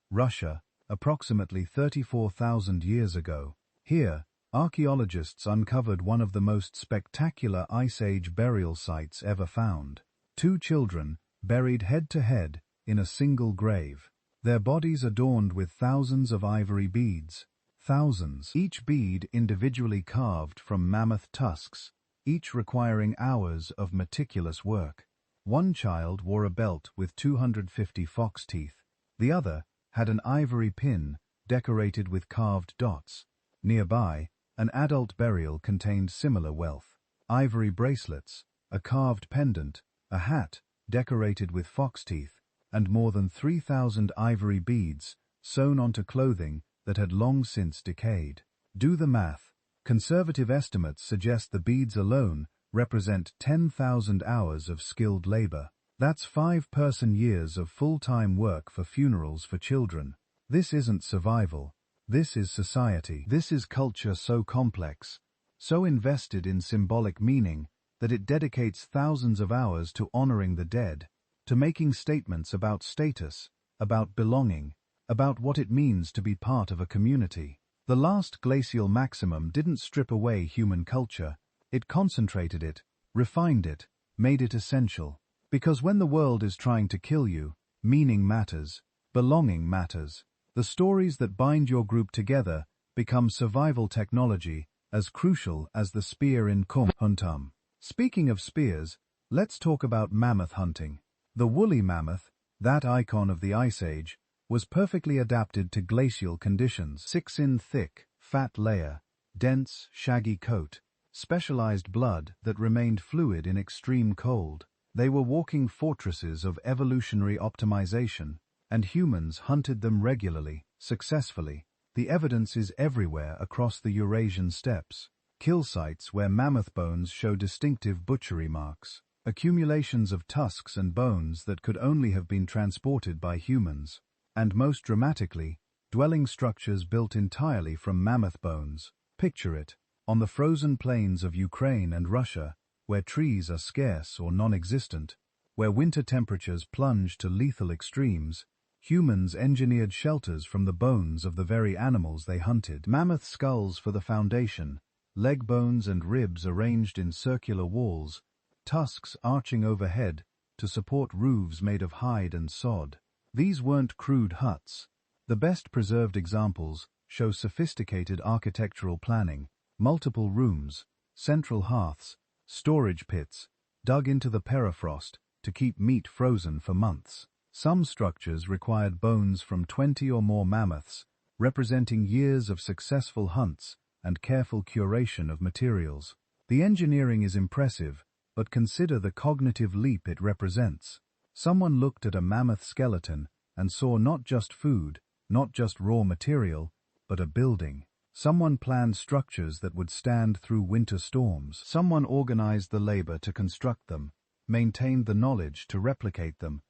Russia, approximately 34,000 years ago. Here, archaeologists uncovered one of the most spectacular Ice Age burial sites ever found. Two children, buried head-to-head in a single grave. Their bodies adorned with thousands of ivory beads. Thousands, each bead individually carved from mammoth tusks, each requiring hours of meticulous work. One child wore a belt with 250 fox teeth. The other had an ivory pin decorated with carved dots. Nearby, an adult burial contained similar wealth. Ivory bracelets, a carved pendant, a hat decorated with fox teeth, and more than 3,000 ivory beads sewn onto clothing that had long since decayed. Do the math. Conservative estimates suggest the beads alone represent 10,000 hours of skilled labor. That's 5 person-years of full-time work for funerals for children. This isn't survival. This is society. This is culture so complex, so invested in symbolic meaning, that it dedicates thousands of hours to honoring the dead, to making statements about status, about belonging, about what it means to be part of a community. The last glacial maximum didn't strip away human culture. It concentrated it, refined it, made it essential. Because when the world is trying to kill you, meaning matters, belonging matters. The stories that bind your group together become survival technology as crucial as the spear in Huntum. Speaking of spears, let's talk about mammoth hunting. The woolly mammoth, that icon of the Ice Age, was perfectly adapted to glacial conditions. 6-in thick, fat layer, dense, shaggy coat, specialized blood that remained fluid in extreme cold. They were walking fortresses of evolutionary optimization, and humans hunted them regularly, successfully. The evidence is everywhere across the Eurasian steppes. Kill sites where mammoth bones show distinctive butchery marks. Accumulations of tusks and bones that could only have been transported by humans. And most dramatically, dwelling structures built entirely from mammoth bones. Picture it, on the frozen plains of Ukraine and Russia, where trees are scarce or non-existent, where winter temperatures plunge to lethal extremes, humans engineered shelters from the bones of the very animals they hunted. Mammoth skulls for the foundation, leg bones and ribs arranged in circular walls, tusks arching overhead to support roofs made of hide and sod. These weren't crude huts. The best preserved examples show sophisticated architectural planning, multiple rooms, central hearths, storage pits, dug into the permafrost to keep meat frozen for months. Some structures required bones from 20 or more mammoths, representing years of successful hunts and careful curation of materials. The engineering is impressive, but consider the cognitive leap it represents. Someone looked at a mammoth skeleton and saw not just food, not just raw material, but a building. Someone planned structures that would stand through winter storms. Someone organized the labor to construct them, maintained the knowledge to replicate them,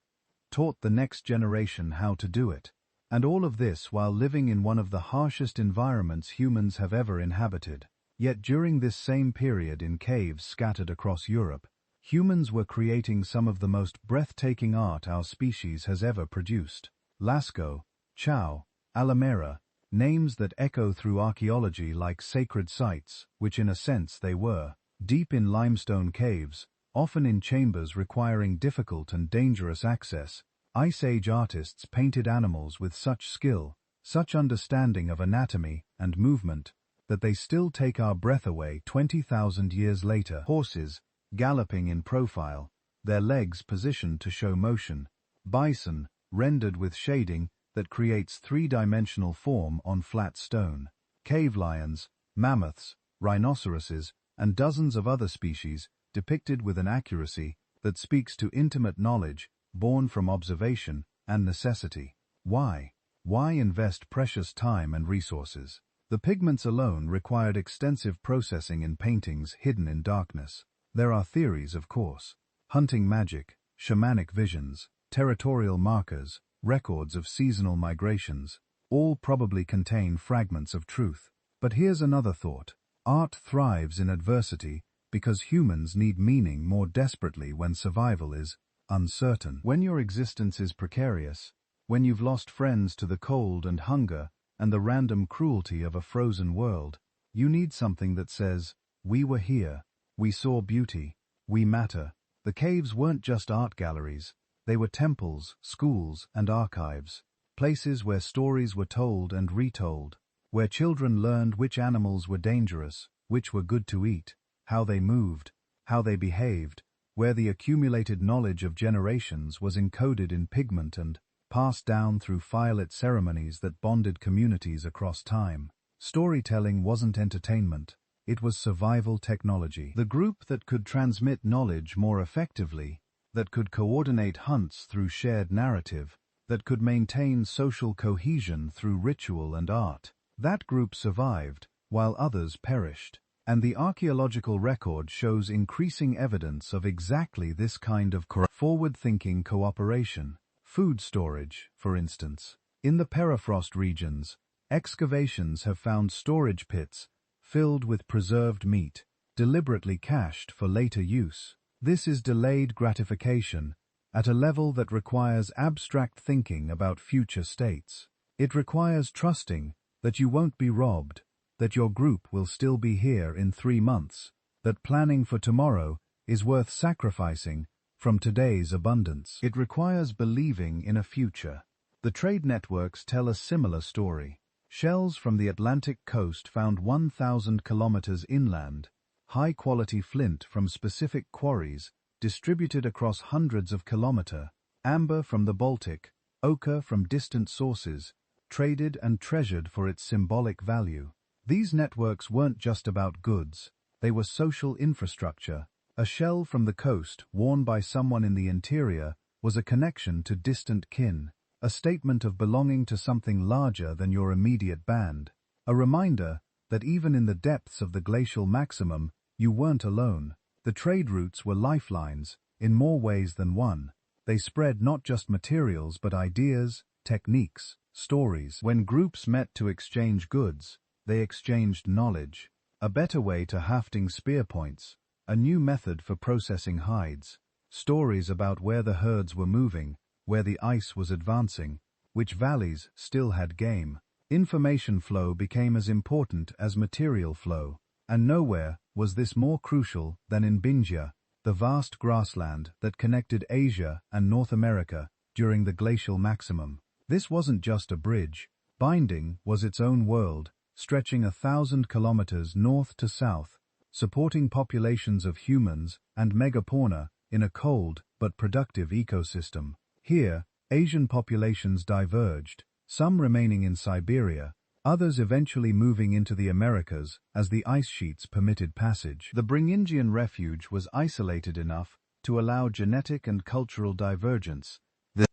taught the next generation how to do it. And all of this while living in one of the harshest environments humans have ever inhabited. Yet during this same period in caves scattered across Europe, humans were creating some of the most breathtaking art our species has ever produced. Lascaux, Chao, Alamera, names that echo through archaeology like sacred sites, which in a sense they were. Deep in limestone caves, often in chambers requiring difficult and dangerous access, Ice Age artists painted animals with such skill, such understanding of anatomy and movement, that they still take our breath away 20,000 years later. Horses, galloping in profile, their legs positioned to show motion. Bison, rendered with shading that creates three-dimensional form on flat stone. Cave lions, mammoths, rhinoceroses, and dozens of other species depicted with an accuracy that speaks to intimate knowledge born from observation and necessity. Why? Why invest precious time and resources? The pigments alone required extensive processing in paintings hidden in darkness. There are theories, of course. Hunting magic, shamanic visions, territorial markers, records of seasonal migrations, all probably contain fragments of truth. But here's another thought. Art thrives in adversity because humans need meaning more desperately when survival is uncertain. When your existence is precarious, when you've lost friends to the cold and hunger and the random cruelty of a frozen world, you need something that says, "We were here, we saw beauty, we matter." The caves weren't just art galleries, they were temples, schools, and archives, places where stories were told and retold, where children learned which animals were dangerous, which were good to eat, how they moved, how they behaved, where the accumulated knowledge of generations was encoded in pigment and passed down through firelit ceremonies that bonded communities across time. Storytelling wasn't entertainment, it was survival technology. The group that could transmit knowledge more effectively, that could coordinate hunts through shared narrative, that could maintain social cohesion through ritual and art, that group survived, while others perished. And the archaeological record shows increasing evidence of exactly this kind of forward-thinking cooperation. Food storage, for instance. In the permafrost regions, excavations have found storage pits filled with preserved meat, deliberately cached for later use. This is delayed gratification at a level that requires abstract thinking about future states. It requires trusting that you won't be robbed, that your group will still be here in 3 months, that planning for tomorrow is worth sacrificing from today's abundance. It requires believing in a future. The trade networks tell a similar story. Shells from the Atlantic coast found 1,000 kilometers inland, high-quality flint from specific quarries distributed across hundreds of kilometers, amber from the Baltic, ochre from distant sources, traded and treasured for its symbolic value. These networks weren't just about goods, they were social infrastructure. A shell from the coast, worn by someone in the interior, was a connection to distant kin, a statement of belonging to something larger than your immediate band, a reminder that even in the depths of the glacial maximum, you weren't alone. The trade routes were lifelines, in more ways than one. They spread not just materials but ideas, techniques, stories. When groups met to exchange goods, they exchanged knowledge, a better way to hafting spear points, a new method for processing hides, stories about where the herds were moving, where the ice was advancing, which valleys still had game. Information flow became as important as material flow, and nowhere was this more crucial than in Bingia, the vast grassland that connected Asia and North America during the glacial maximum. This wasn't just a bridge. Binding was its own world, stretching 1,000 kilometers north to south, supporting populations of humans and megafauna in a cold but productive ecosystem. Here, Asian populations diverged, some remaining in Siberia, others eventually moving into the Americas as the ice sheets permitted passage. The Bringingian refuge was isolated enough to allow genetic and cultural divergence,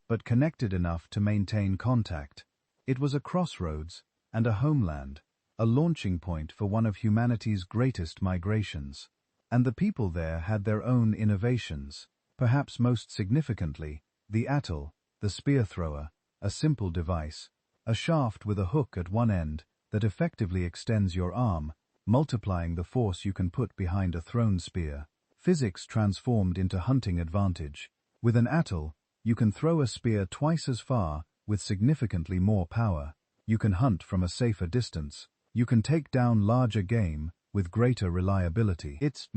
but connected enough to maintain contact. It was a crossroads and a homeland, a launching point for one of humanity's greatest migrations. And the people there had their own innovations, perhaps most significantly, the atl, the spear thrower, a simple device, a shaft with a hook at one end that effectively extends your arm, multiplying the force you can put behind a thrown spear. Physics transformed into hunting advantage. With an atl, you can throw a spear twice as far with significantly more power. You can hunt from a safer distance. You can take down larger game with greater reliability. It's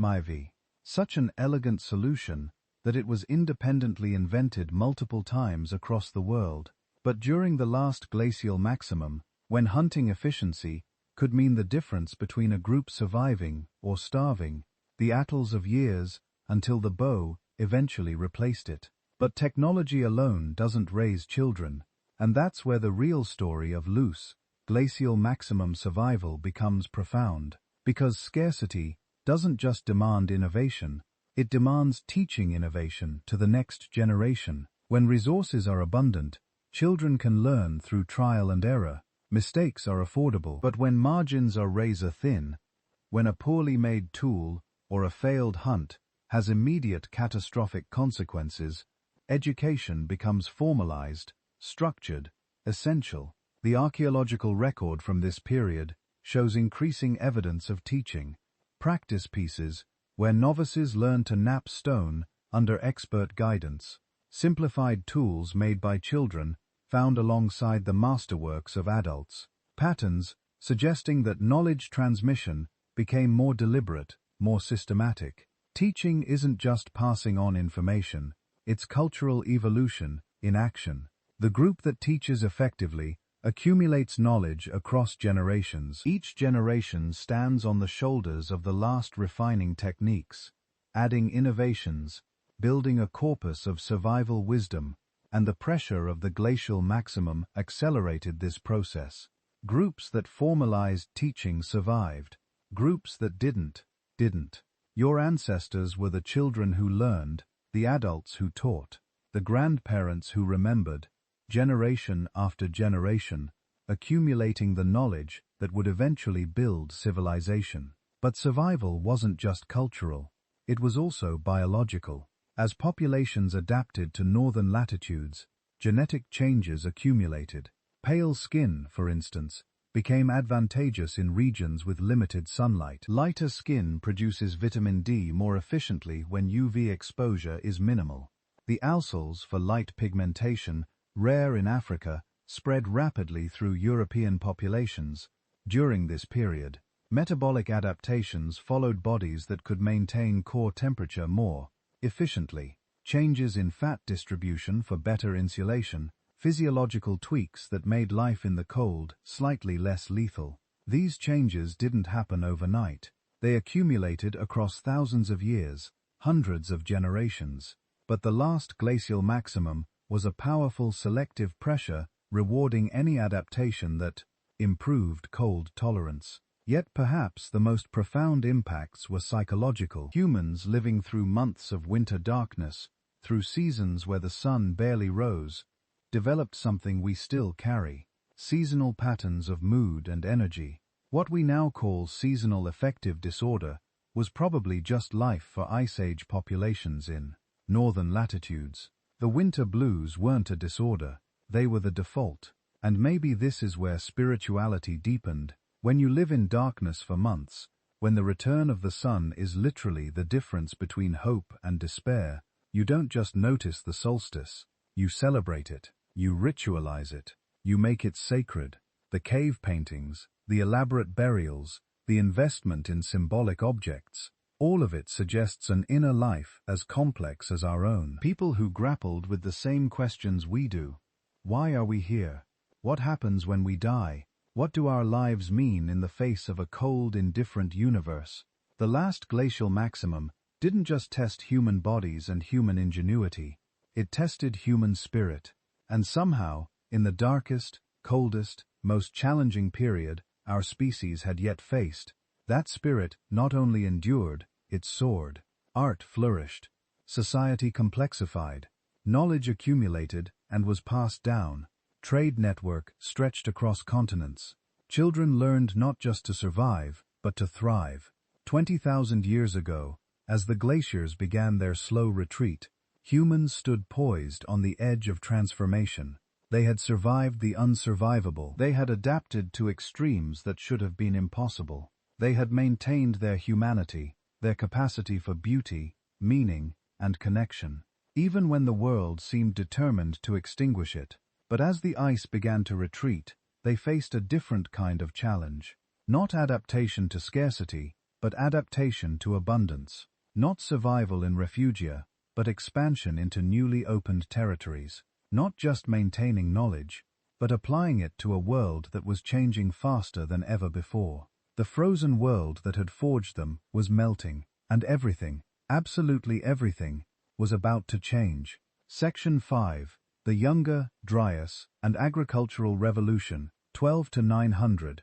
such an elegant solution that it was independently invented multiple times across the world. But during the last glacial maximum, when hunting efficiency could mean the difference between a group surviving or starving, the atls of years until the bow eventually replaced it. But technology alone doesn't raise children, and that's where the real story of loose, glacial maximum survival becomes profound. Because scarcity doesn't just demand innovation, it demands teaching innovation to the next generation. When resources are abundant, Children can learn through trial and error. Mistakes are affordable. But when margins are razor thin, when a poorly made tool or a failed hunt has immediate catastrophic consequences, education becomes formalized, structured, essential. The archaeological record from this period shows increasing evidence of teaching, practice pieces, where novices learn to knap stone under expert guidance, simplified tools made by children found alongside the masterworks of adults, patterns suggesting that knowledge transmission became more deliberate, more systematic. Teaching isn't just passing on information, it's cultural evolution in action. The group that teaches effectively accumulates knowledge across generations. Each generation stands on the shoulders of the last refining techniques, adding innovations, building a corpus of survival wisdom, and the pressure of the glacial maximum accelerated this process. Groups that formalized teaching survived. Groups that didn't. Your ancestors were the children who learned, the adults who taught, the grandparents who remembered, generation after generation, accumulating the knowledge that would eventually build civilization. But survival wasn't just cultural, it was also biological. As populations adapted to northern latitudes, genetic changes accumulated. Pale skin, for instance, became advantageous in regions with limited sunlight. Lighter skin produces vitamin D more efficiently when UV exposure is minimal. The alsals for light pigmentation, rare in Africa, spread rapidly through European populations. During this period, metabolic adaptations followed bodies that could maintain core temperature more efficiently. Changes in fat distribution for better insulation, physiological tweaks that made life in the cold slightly less lethal. These changes didn't happen overnight. They accumulated across thousands of years, hundreds of generations. But the last glacial maximum was a powerful selective pressure rewarding any adaptation that improved cold tolerance. Yet perhaps the most profound impacts were psychological. Humans living through months of winter darkness, through seasons where the sun barely rose, developed something we still carry: seasonal patterns of mood and energy. What we now call seasonal affective disorder was probably just life for Ice Age populations in northern latitudes. The winter blues weren't a disorder, they were the default. And maybe this is where spirituality deepened. When you live in darkness for months, when the return of the sun is literally the difference between hope and despair, you don't just notice the solstice, you celebrate it, you ritualize it, you make it sacred. The cave paintings, the elaborate burials, the investment in symbolic objects, all of it suggests an inner life as complex as our own. People who grappled with the same questions we do. Why are we here? What happens when we die? What do our lives mean in the face of a cold, indifferent universe? The last glacial maximum didn't just test human bodies and human ingenuity, it tested human spirit. And somehow, in the darkest, coldest, most challenging period our species had yet faced, that spirit not only endured, it soared. Art flourished. Society complexified. Knowledge accumulated and was passed down. Trade network stretched across continents. Children learned not just to survive, but to thrive. 20,000 years ago, as the glaciers began their slow retreat, humans stood poised on the edge of transformation. They had survived the unsurvivable. They had adapted to extremes that should have been impossible. They had maintained their humanity, their capacity for beauty, meaning, and connection, even when the world seemed determined to extinguish it. But as the ice began to retreat, they faced a different kind of challenge. Not adaptation to scarcity, but adaptation to abundance. Not survival in refugia, but expansion into newly opened territories. Not just maintaining knowledge, but applying it to a world that was changing faster than ever before. The frozen world that had forged them was melting, and everything, absolutely everything, was about to change. Section 5. The Younger, Dryas, and Agricultural Revolution, 12 to 900,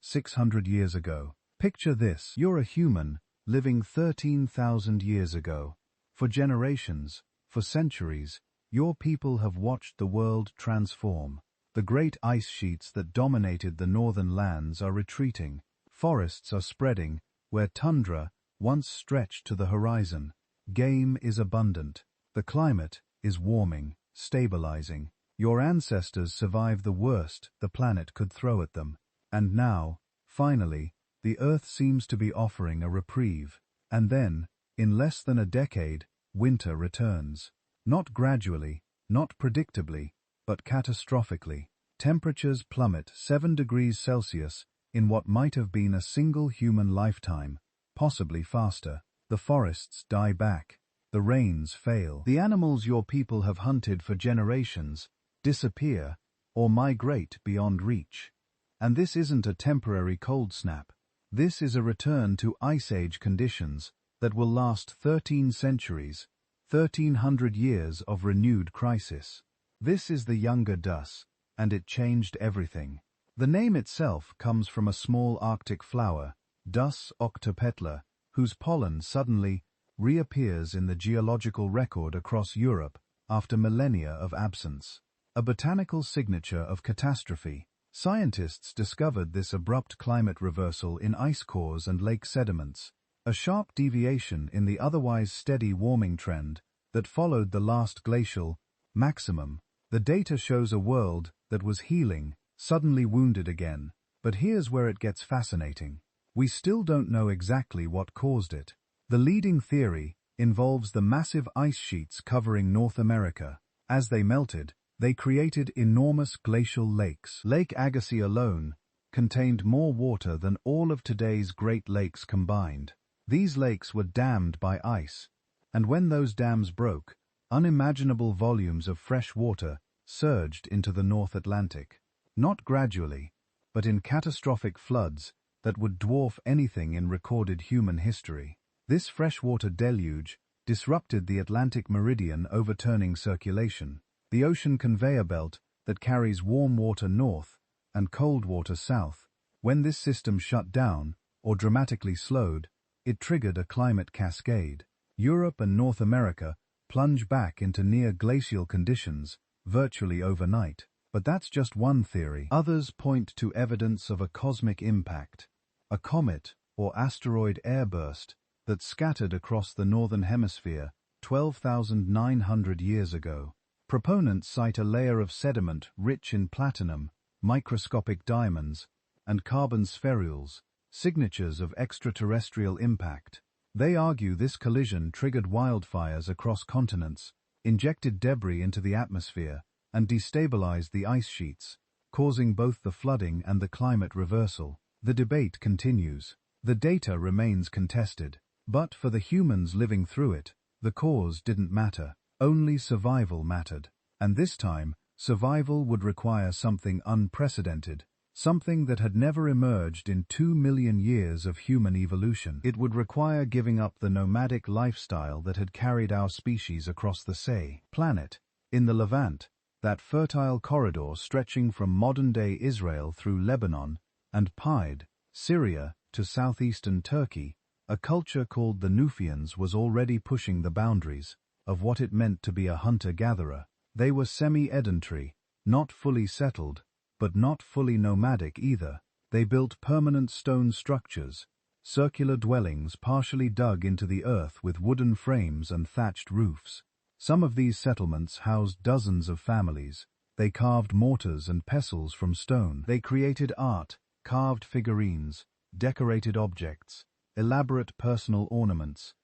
600 years ago. Picture this: you're a human, living 13,000 years ago. For generations, for centuries, your people have watched the world transform. The great ice sheets that dominated the northern lands are retreating. Forests are spreading, where tundra once stretched to the horizon. Game is abundant. The climate is warming, stabilizing. Your ancestors survived the worst the planet could throw at them. And now, finally, the Earth seems to be offering a reprieve. And then, in less than a decade, winter returns. Not gradually, not predictably, but catastrophically. Temperatures plummet 7 degrees Celsius in what might have been a single human lifetime, possibly faster. The forests die back. The rains fail. The animals your people have hunted for generations disappear or migrate beyond reach. And this isn't a temporary cold snap. This is a return to Ice Age conditions that will last 13 centuries, 1,300 years of renewed crisis. This is the Younger Dus, and it changed everything. The name itself comes from a small Arctic flower, Dus octopetla, whose pollen suddenly reappears in the geological record across Europe after millennia of absence. A botanical signature of catastrophe. Scientists discovered this abrupt climate reversal in ice cores and lake sediments, a sharp deviation in the otherwise steady warming trend that followed the last glacial maximum. The data shows a world that was healing, suddenly wounded again. But here's where it gets fascinating. We still don't know exactly what caused it. The leading theory involves the massive ice sheets covering North America. As they melted, they created enormous glacial lakes. Lake Agassiz alone contained more water than all of today's Great Lakes combined. These lakes were dammed by ice, and when those dams broke, unimaginable volumes of fresh water surged into the North Atlantic. Not gradually, but in catastrophic floods that would dwarf anything in recorded human history. This freshwater deluge disrupted the Atlantic meridian, overturning circulation. The ocean conveyor belt that carries warm water north and cold water south. When this system shut down, or dramatically slowed, it triggered a climate cascade. Europe and North America plunge back into near-glacial conditions virtually overnight. But that's just one theory. Others point to evidence of a cosmic impact, a comet or asteroid airburst that scattered across the northern hemisphere 12,900 years ago. Proponents cite a layer of sediment rich in platinum, microscopic diamonds, and carbon spherules, signatures of extraterrestrial impact. They argue this collision triggered wildfires across continents, injected debris into the atmosphere, and destabilized the ice sheets, causing both the flooding and the climate reversal. The debate continues. The data remains contested. But for the humans living through it, the cause didn't matter. Only survival mattered. And this time, survival would require something unprecedented, something that had never emerged in 2 million years of human evolution. It would require giving up the nomadic lifestyle that had carried our species across the planet. In the Levant, that fertile corridor stretching from modern-day Israel through Lebanon and Pide, Syria, to southeastern Turkey, a culture called the Nufians was already pushing the boundaries of what it meant to be a hunter-gatherer. They were semi-sedentary, not fully settled, but not fully nomadic either. They built permanent stone structures, circular dwellings partially dug into the earth with wooden frames and thatched roofs. Some of these settlements housed dozens of families. They carved mortars and pestles from stone. They created art, carved figurines, decorated objects, elaborate personal ornaments,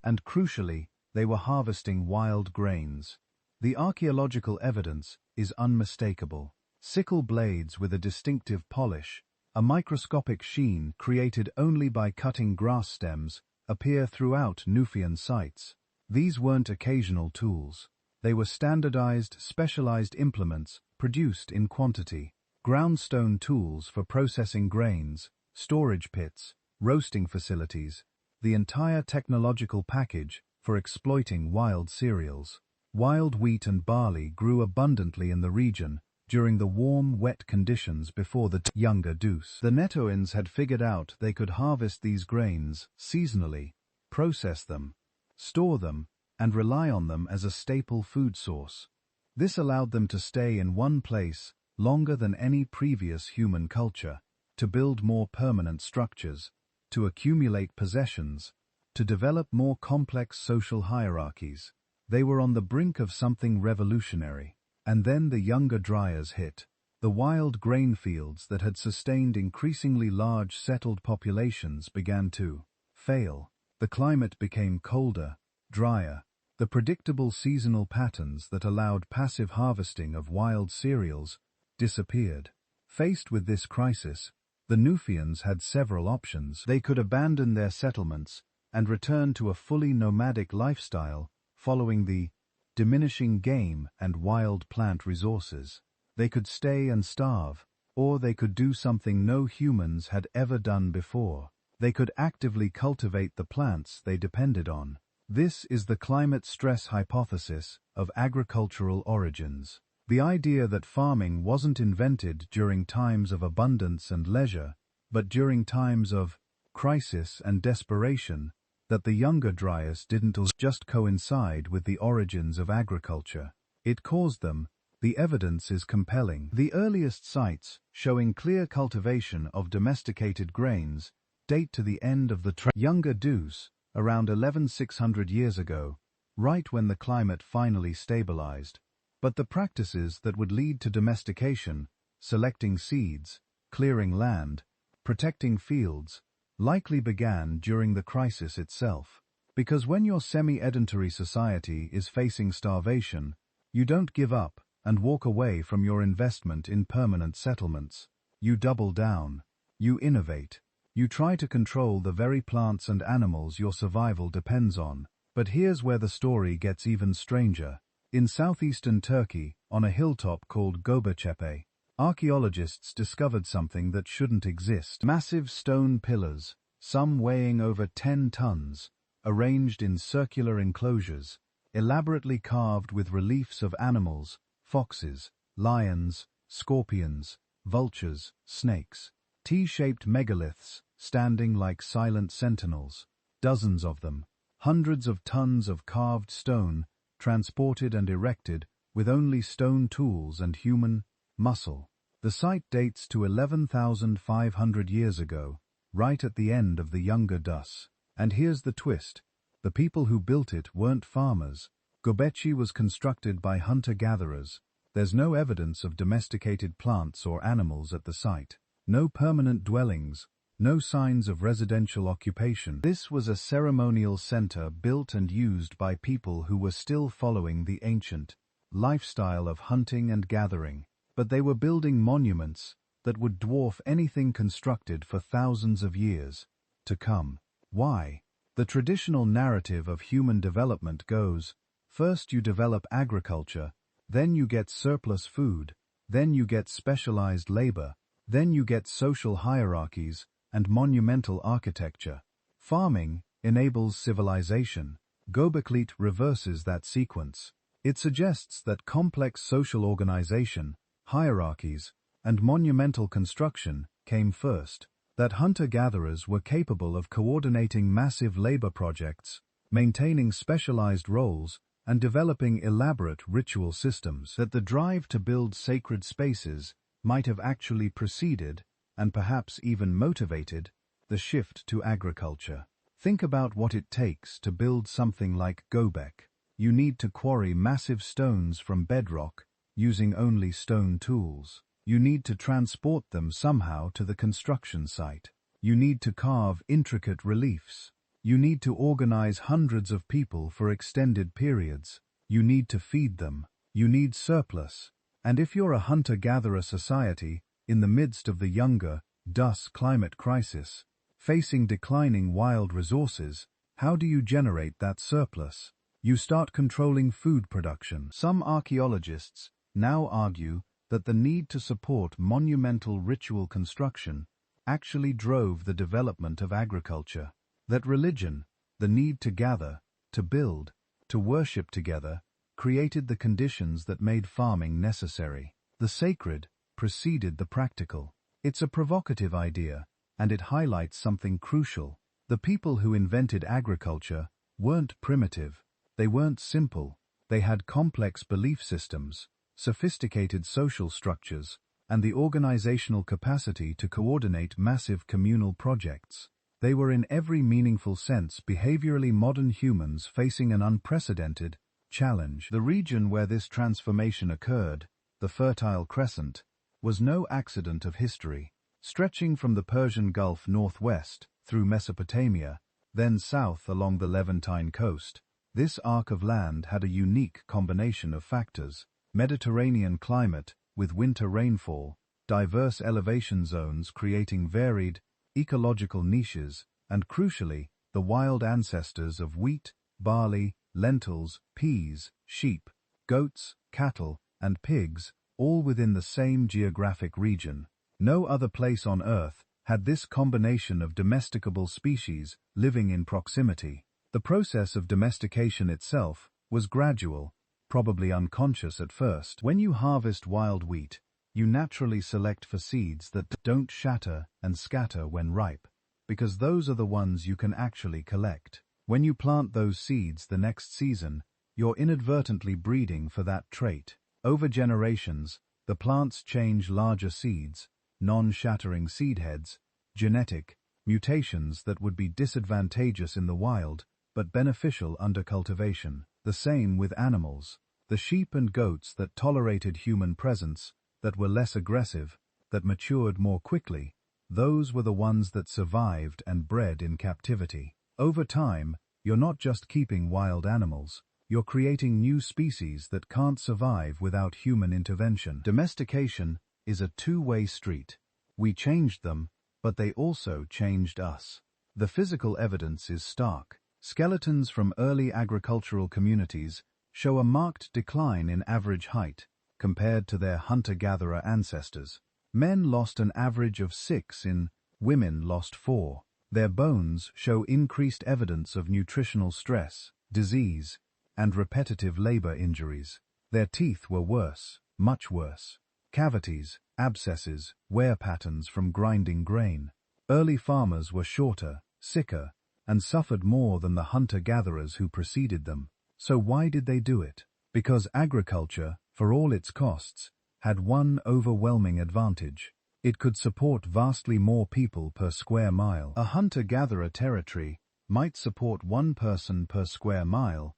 and crucially, they were harvesting wild grains. The archaeological evidence is unmistakable. Sickle blades with a distinctive polish, a microscopic sheen created only by cutting grass stems, appear throughout Nufian sites. These weren't occasional tools. They were standardized, specialized implements produced in quantity. Groundstone tools for processing grains, storage pits, roasting facilities, the entire technological package for exploiting wild cereals. Wild wheat and barley grew abundantly in the region during the warm, wet conditions before the Younger Dus. The Netoans had figured out they could harvest these grains seasonally, process them, store them, and rely on them as a staple food source. This allowed them to stay in one place longer than any previous human culture, to build more permanent structures, to accumulate possessions, to develop more complex social hierarchies. They were on the brink of something revolutionary. And then the Younger Dryas hit. The wild grain fields that had sustained increasingly large settled populations began to fail. The climate became colder, drier. The predictable seasonal patterns that allowed passive harvesting of wild cereals disappeared. Faced with this crisis, the Nufians had several options. They could abandon their settlements and return to a fully nomadic lifestyle following the diminishing game and wild plant resources. They could stay and starve, or they could do something no humans had ever done before. They could actively cultivate the plants they depended on. This is the climate stress hypothesis of agricultural origins. The idea that farming wasn't invented during times of abundance and leisure, but during times of crisis and desperation, that the Younger Dryas didn't just coincide with the origins of agriculture. It caused them. The evidence is compelling. The earliest sites, showing clear cultivation of domesticated grains, date to the end of the Younger Deuce, around 11,600 years ago, right when the climate finally stabilized. But the practices that would lead to domestication, selecting seeds, clearing land, protecting fields, likely began during the crisis itself. Because when your semi-sedentary society is facing starvation, you don't give up and walk away from your investment in permanent settlements. You double down. You innovate. You try to control the very plants and animals your survival depends on. But here's where the story gets even stranger. In southeastern Turkey, on a hilltop called Göbektepe, archaeologists discovered something that shouldn't exist. Massive stone pillars, some weighing over 10 tons, arranged in circular enclosures, elaborately carved with reliefs of animals, foxes, lions, scorpions, vultures, snakes. T-shaped megaliths, standing like silent sentinels, dozens of them, hundreds of tons of carved stone, transported and erected with only stone tools and human muscle. The site dates to 11,500 years ago, right at the end of the Younger Deuce. And here's the twist. The people who built it weren't farmers. Göbekli was constructed by hunter-gatherers. There's no evidence of domesticated plants or animals at the site. No permanent dwellings, no signs of residential occupation. This was a ceremonial center built and used by people who were still following the ancient lifestyle of hunting and gathering. But they were building monuments that would dwarf anything constructed for thousands of years to come. Why? The traditional narrative of human development goes, first you develop agriculture, then you get surplus food, then you get specialized labor, then you get social hierarchies and monumental architecture. Farming enables civilization. Göbekli reverses that sequence. It suggests that complex social organization, hierarchies, and monumental construction came first. That hunter-gatherers were capable of coordinating massive labor projects, maintaining specialized roles, and developing elaborate ritual systems. That the drive to build sacred spaces might have actually preceded, and perhaps even motivated, the shift to agriculture. Think about what it takes to build something like Göbek. You need to quarry massive stones from bedrock, using only stone tools. You need to transport them somehow to the construction site. You need to carve intricate reliefs. You need to organize hundreds of people for extended periods. You need to feed them. You need surplus. And if you're a hunter-gatherer society, in the midst of the Younger Deuce climate crisis, facing declining wild resources, how do you generate that surplus? You start controlling food production. Some archaeologists now argue that the need to support monumental ritual construction actually drove the development of agriculture. That religion, the need to gather, to build, to worship together, created the conditions that made farming necessary. The sacred preceded the practical. It's a provocative idea, and it highlights something crucial. The people who invented agriculture weren't primitive. They weren't simple. They had complex belief systems, sophisticated social structures, and the organizational capacity to coordinate massive communal projects. They were in every meaningful sense behaviorally modern humans facing an unprecedented challenge. The region where this transformation occurred, the Fertile Crescent, was no accident of history. Stretching from the Persian Gulf northwest, through Mesopotamia, then south along the Levantine coast, this arc of land had a unique combination of factors: Mediterranean climate, with winter rainfall, diverse elevation zones creating varied ecological niches, and crucially, the wild ancestors of wheat, barley, lentils, peas, sheep, goats, cattle, and pigs, all within the same geographic region. No other place on Earth had this combination of domesticable species living in proximity. The process of domestication itself was gradual, probably unconscious at first. When you harvest wild wheat, you naturally select for seeds that don't shatter and scatter when ripe, because those are the ones you can actually collect. When you plant those seeds the next season, you're inadvertently breeding for that trait. Over generations, the plants change larger seeds, non-shattering seedheads, genetic mutations that would be disadvantageous in the wild, but beneficial under cultivation. The same with animals. The sheep and goats that tolerated human presence, that were less aggressive, that matured more quickly, those were the ones that survived and bred in captivity. Over time, you're not just keeping wild animals, you're creating new species that can't survive without human intervention. Domestication is a two-way street. We changed them, but they also changed us. The physical evidence is stark. Skeletons from early agricultural communities show a marked decline in average height compared to their hunter-gatherer ancestors. Men lost an average of 6 in, women lost 4. Their bones show increased evidence of nutritional stress, disease, and repetitive labor injuries. Their teeth were worse, much worse. Cavities, abscesses, wear patterns from grinding grain. Early farmers were shorter, sicker, and suffered more than the hunter-gatherers who preceded them. So why did they do it? Because agriculture, for all its costs, had one overwhelming advantage. It could support vastly more people per square mile. A hunter-gatherer territory might support 1 person per square mile,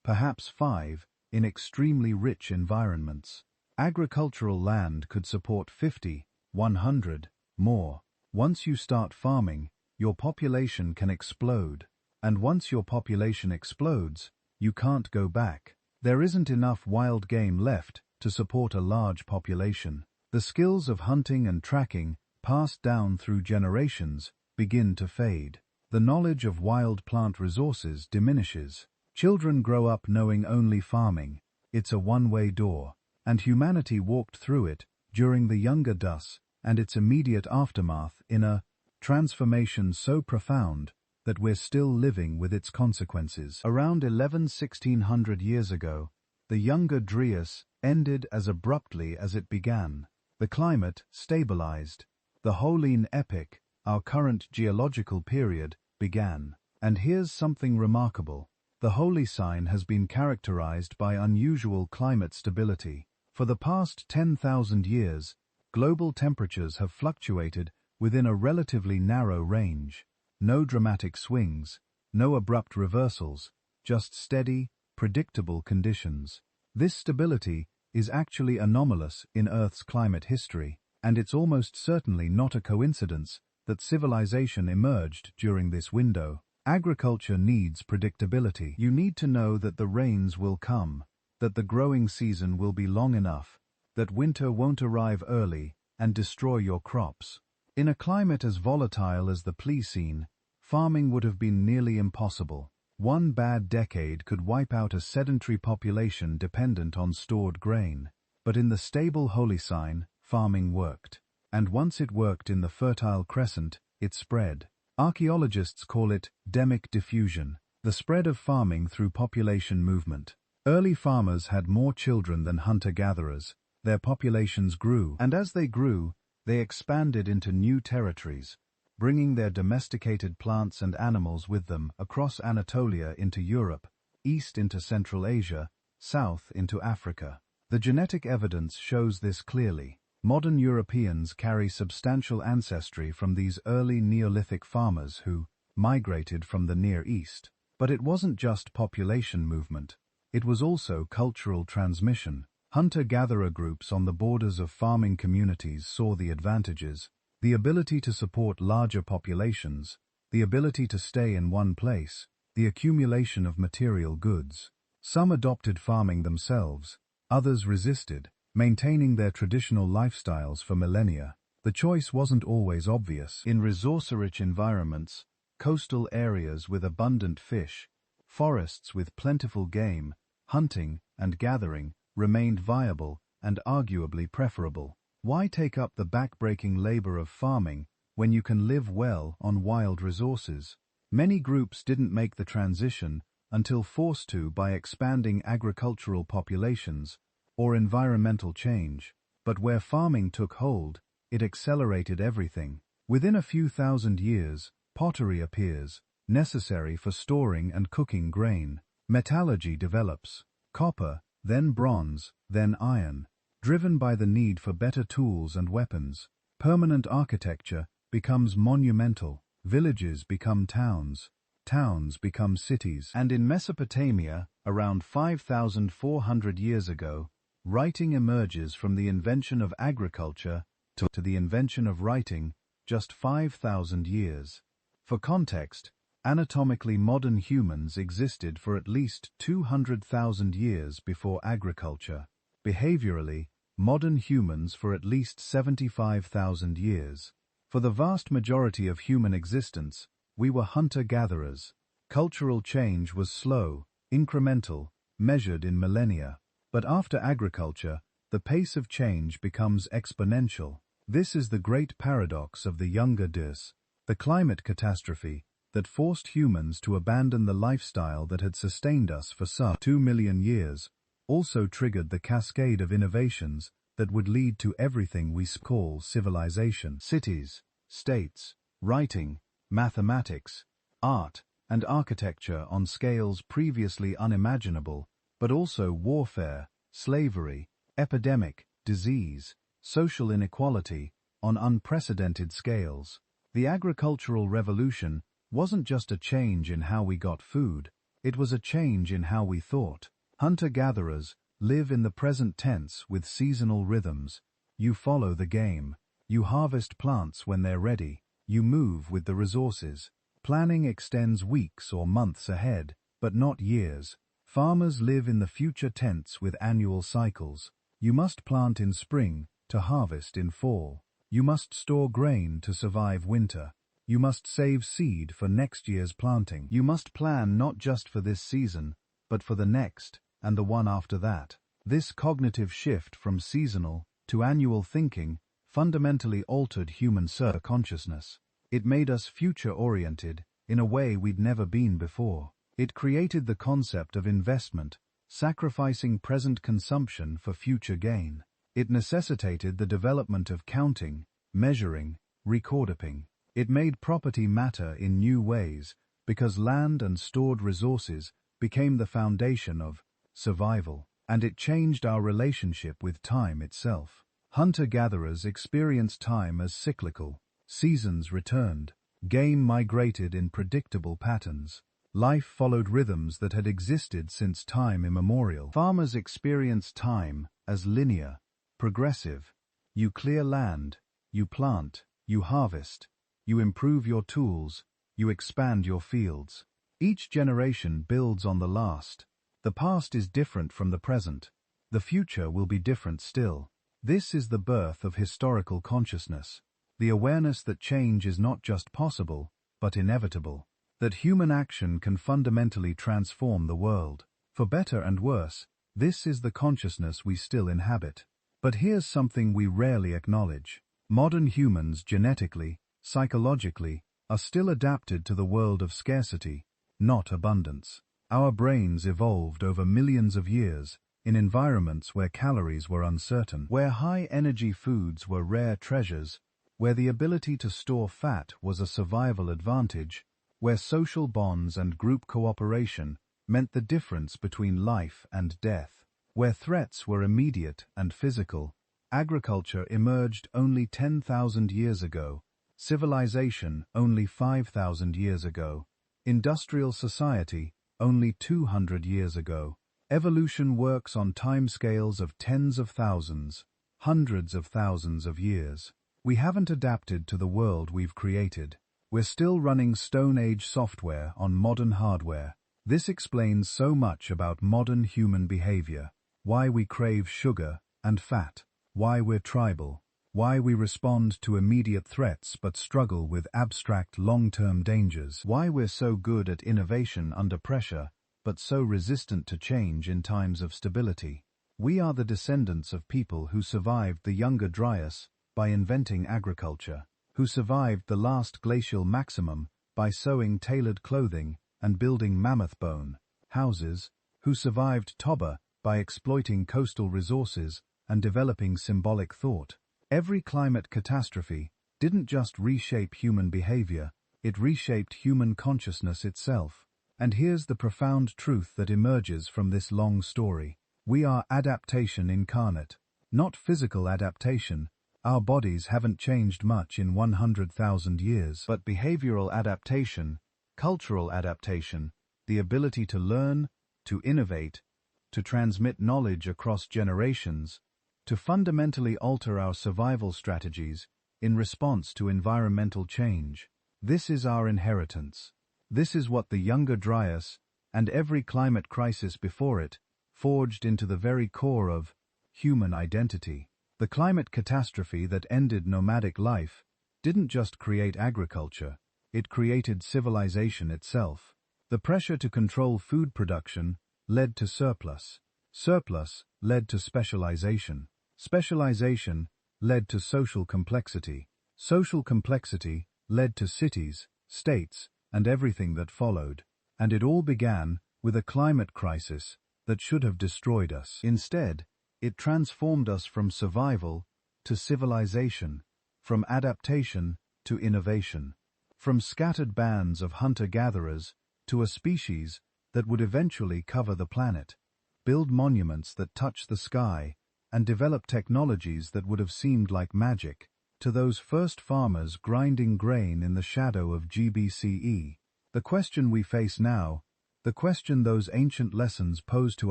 perhaps 5, in extremely rich environments. Agricultural land could support 50, 100, more. Once you start farming, your population can explode. And once your population explodes, you can't go back. There isn't enough wild game left to support a large population. The skills of hunting and tracking, passed down through generations, begin to fade. The knowledge of wild plant resources diminishes. Children grow up knowing only farming. It's a one-way door. And humanity walked through it during the Younger Dus and its immediate aftermath in a transformation so profound that we're still living with its consequences. Around 1600 years ago, the Younger Dryas ended as abruptly as it began. The climate stabilized. The Holene Epoch, our current geological period, began. And here's something remarkable. The Holocene has been characterized by unusual climate stability. For the past 10,000 years, global temperatures have fluctuated within a relatively narrow range. No dramatic swings, no abrupt reversals, just steady, predictable conditions. This stability is actually anomalous in Earth's climate history, and it's almost certainly not a coincidence that civilization emerged during this window. Agriculture needs predictability. You need to know that the rains will come, that the growing season will be long enough, that winter won't arrive early and destroy your crops. In a climate as volatile as the Pliocene, farming would have been nearly impossible. One bad decade could wipe out a sedentary population dependent on stored grain. But in the stable Holocene, farming worked. And once it worked in the Fertile Crescent, it spread. Archaeologists call it demic diffusion, the spread of farming through population movement. Early farmers had more children than hunter-gatherers. Their populations grew, and as they grew, they expanded into new territories, bringing their domesticated plants and animals with them across Anatolia into Europe, east into Central Asia, south into Africa. The genetic evidence shows this clearly. Modern Europeans carry substantial ancestry from these early Neolithic farmers who migrated from the Near East. But it wasn't just population movement. It was also cultural transmission. Hunter-gatherer groups on the borders of farming communities saw the advantages: the ability to support larger populations, the ability to stay in one place, the accumulation of material goods. Some adopted farming themselves, others resisted, maintaining their traditional lifestyles for millennia. The choice wasn't always obvious. In resource-rich environments, coastal areas with abundant fish, forests with plentiful game, hunting and gathering remained viable and arguably preferable. Why take up the back-breaking labor of farming when you can live well on wild resources? Many groups didn't make the transition until forced to by expanding agricultural populations or environmental change. But where farming took hold, it accelerated everything. Within a few thousand years, pottery appears, necessary for storing and cooking grain. Metallurgy develops: copper, then bronze, then iron. Driven by the need for better tools and weapons, permanent architecture becomes monumental. Villages become towns, towns become cities. And in Mesopotamia, around 5,400 years ago, writing emerges from the invention of agriculture to the invention of writing, just 5,000 years. For context, anatomically modern humans existed for at least 200,000 years before agriculture. Behaviorally, modern humans for at least 75,000 years. For the vast majority of human existence, we were hunter-gatherers. Cultural change was slow, incremental, measured in millennia. But after agriculture, the pace of change becomes exponential. This is the great paradox of the Younger Dis, the climate catastrophe that forced humans to abandon the lifestyle that had sustained us for some 2 million years, also triggered the cascade of innovations that would lead to everything we call civilization. Cities, states, writing, mathematics, art, and architecture on scales previously unimaginable, but also warfare, slavery, epidemic, disease, social inequality, on unprecedented scales. The agricultural revolution wasn't just a change in how we got food, it was a change in how we thought. Hunter-gatherers live in the present tense with seasonal rhythms. You follow the game. You harvest plants when they're ready. You move with the resources. Planning extends weeks or months ahead, but not years. Farmers live in the future tense with annual cycles. You must plant in spring to harvest in fall. You must store grain to survive winter. You must save seed for next year's planting. You must plan not just for this season, but for the next, and the one after that. This cognitive shift from seasonal to annual thinking fundamentally altered human consciousness. It made us future-oriented in a way we'd never been before. It created the concept of investment, sacrificing present consumption for future gain. It necessitated the development of counting, measuring, recording. It made property matter in new ways, because land and stored resources became the foundation of survival, and it changed our relationship with time itself. Hunter-gatherers experienced time as cyclical. Seasons returned. Game migrated in predictable patterns. Life followed rhythms that had existed since time immemorial. Farmers experienced time as linear, progressive. You clear land, you plant, you harvest. You improve your tools, you expand your fields. Each generation builds on the last. The past is different from the present. The future will be different still. This is the birth of historical consciousness, the awareness that change is not just possible, but inevitable, that human action can fundamentally transform the world. For better and worse, this is the consciousness we still inhabit. But here's something we rarely acknowledge. Modern humans genetically, psychologically, are still adapted to the world of scarcity, not abundance. Our brains evolved over millions of years in environments where calories were uncertain, where high-energy foods were rare treasures, where the ability to store fat was a survival advantage, where social bonds and group cooperation meant the difference between life and death. Where threats were immediate and physical, agriculture emerged only 10,000 years ago, civilization only 5,000 years ago, industrial society only 200 years ago. Evolution works on timescales of tens of thousands, hundreds of thousands of years. We haven't adapted to the world we've created. We're still running Stone Age software on modern hardware. This explains so much about modern human behavior, why we crave sugar and fat, why we're tribal, why we respond to immediate threats but struggle with abstract long-term dangers, why we're so good at innovation under pressure but so resistant to change in times of stability. We are the descendants of people who survived the Younger Dryas by inventing agriculture, who survived the last glacial maximum by sewing tailored clothing and building mammoth bone houses, who survived Toba by exploiting coastal resources and developing symbolic thought. Every climate catastrophe didn't just reshape human behavior, it reshaped human consciousness itself. And here's the profound truth that emerges from this long story. We are adaptation incarnate, not physical adaptation. Our bodies haven't changed much in 100,000 years, but behavioral adaptation, cultural adaptation, the ability to learn, to innovate, to transmit knowledge across generations, to fundamentally alter our survival strategies in response to environmental change. This is our inheritance. This is what the Younger Dryas, and every climate crisis before it, forged into the very core of human identity. The climate catastrophe that ended nomadic life didn't just create agriculture, it created civilization itself. The pressure to control food production led to surplus. Surplus led to specialization. Specialization led to social complexity. Social complexity led to cities, states, and everything that followed. And it all began with a climate crisis that should have destroyed us. Instead, it transformed us from survival to civilization, from adaptation to innovation, from scattered bands of hunter-gatherers to a species that would eventually cover the planet, build monuments that touch the sky, and develop technologies that would have seemed like magic to those first farmers grinding grain in the shadow of GBCE. The question we face now, the question those ancient lessons pose to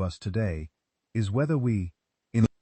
us today, is whether we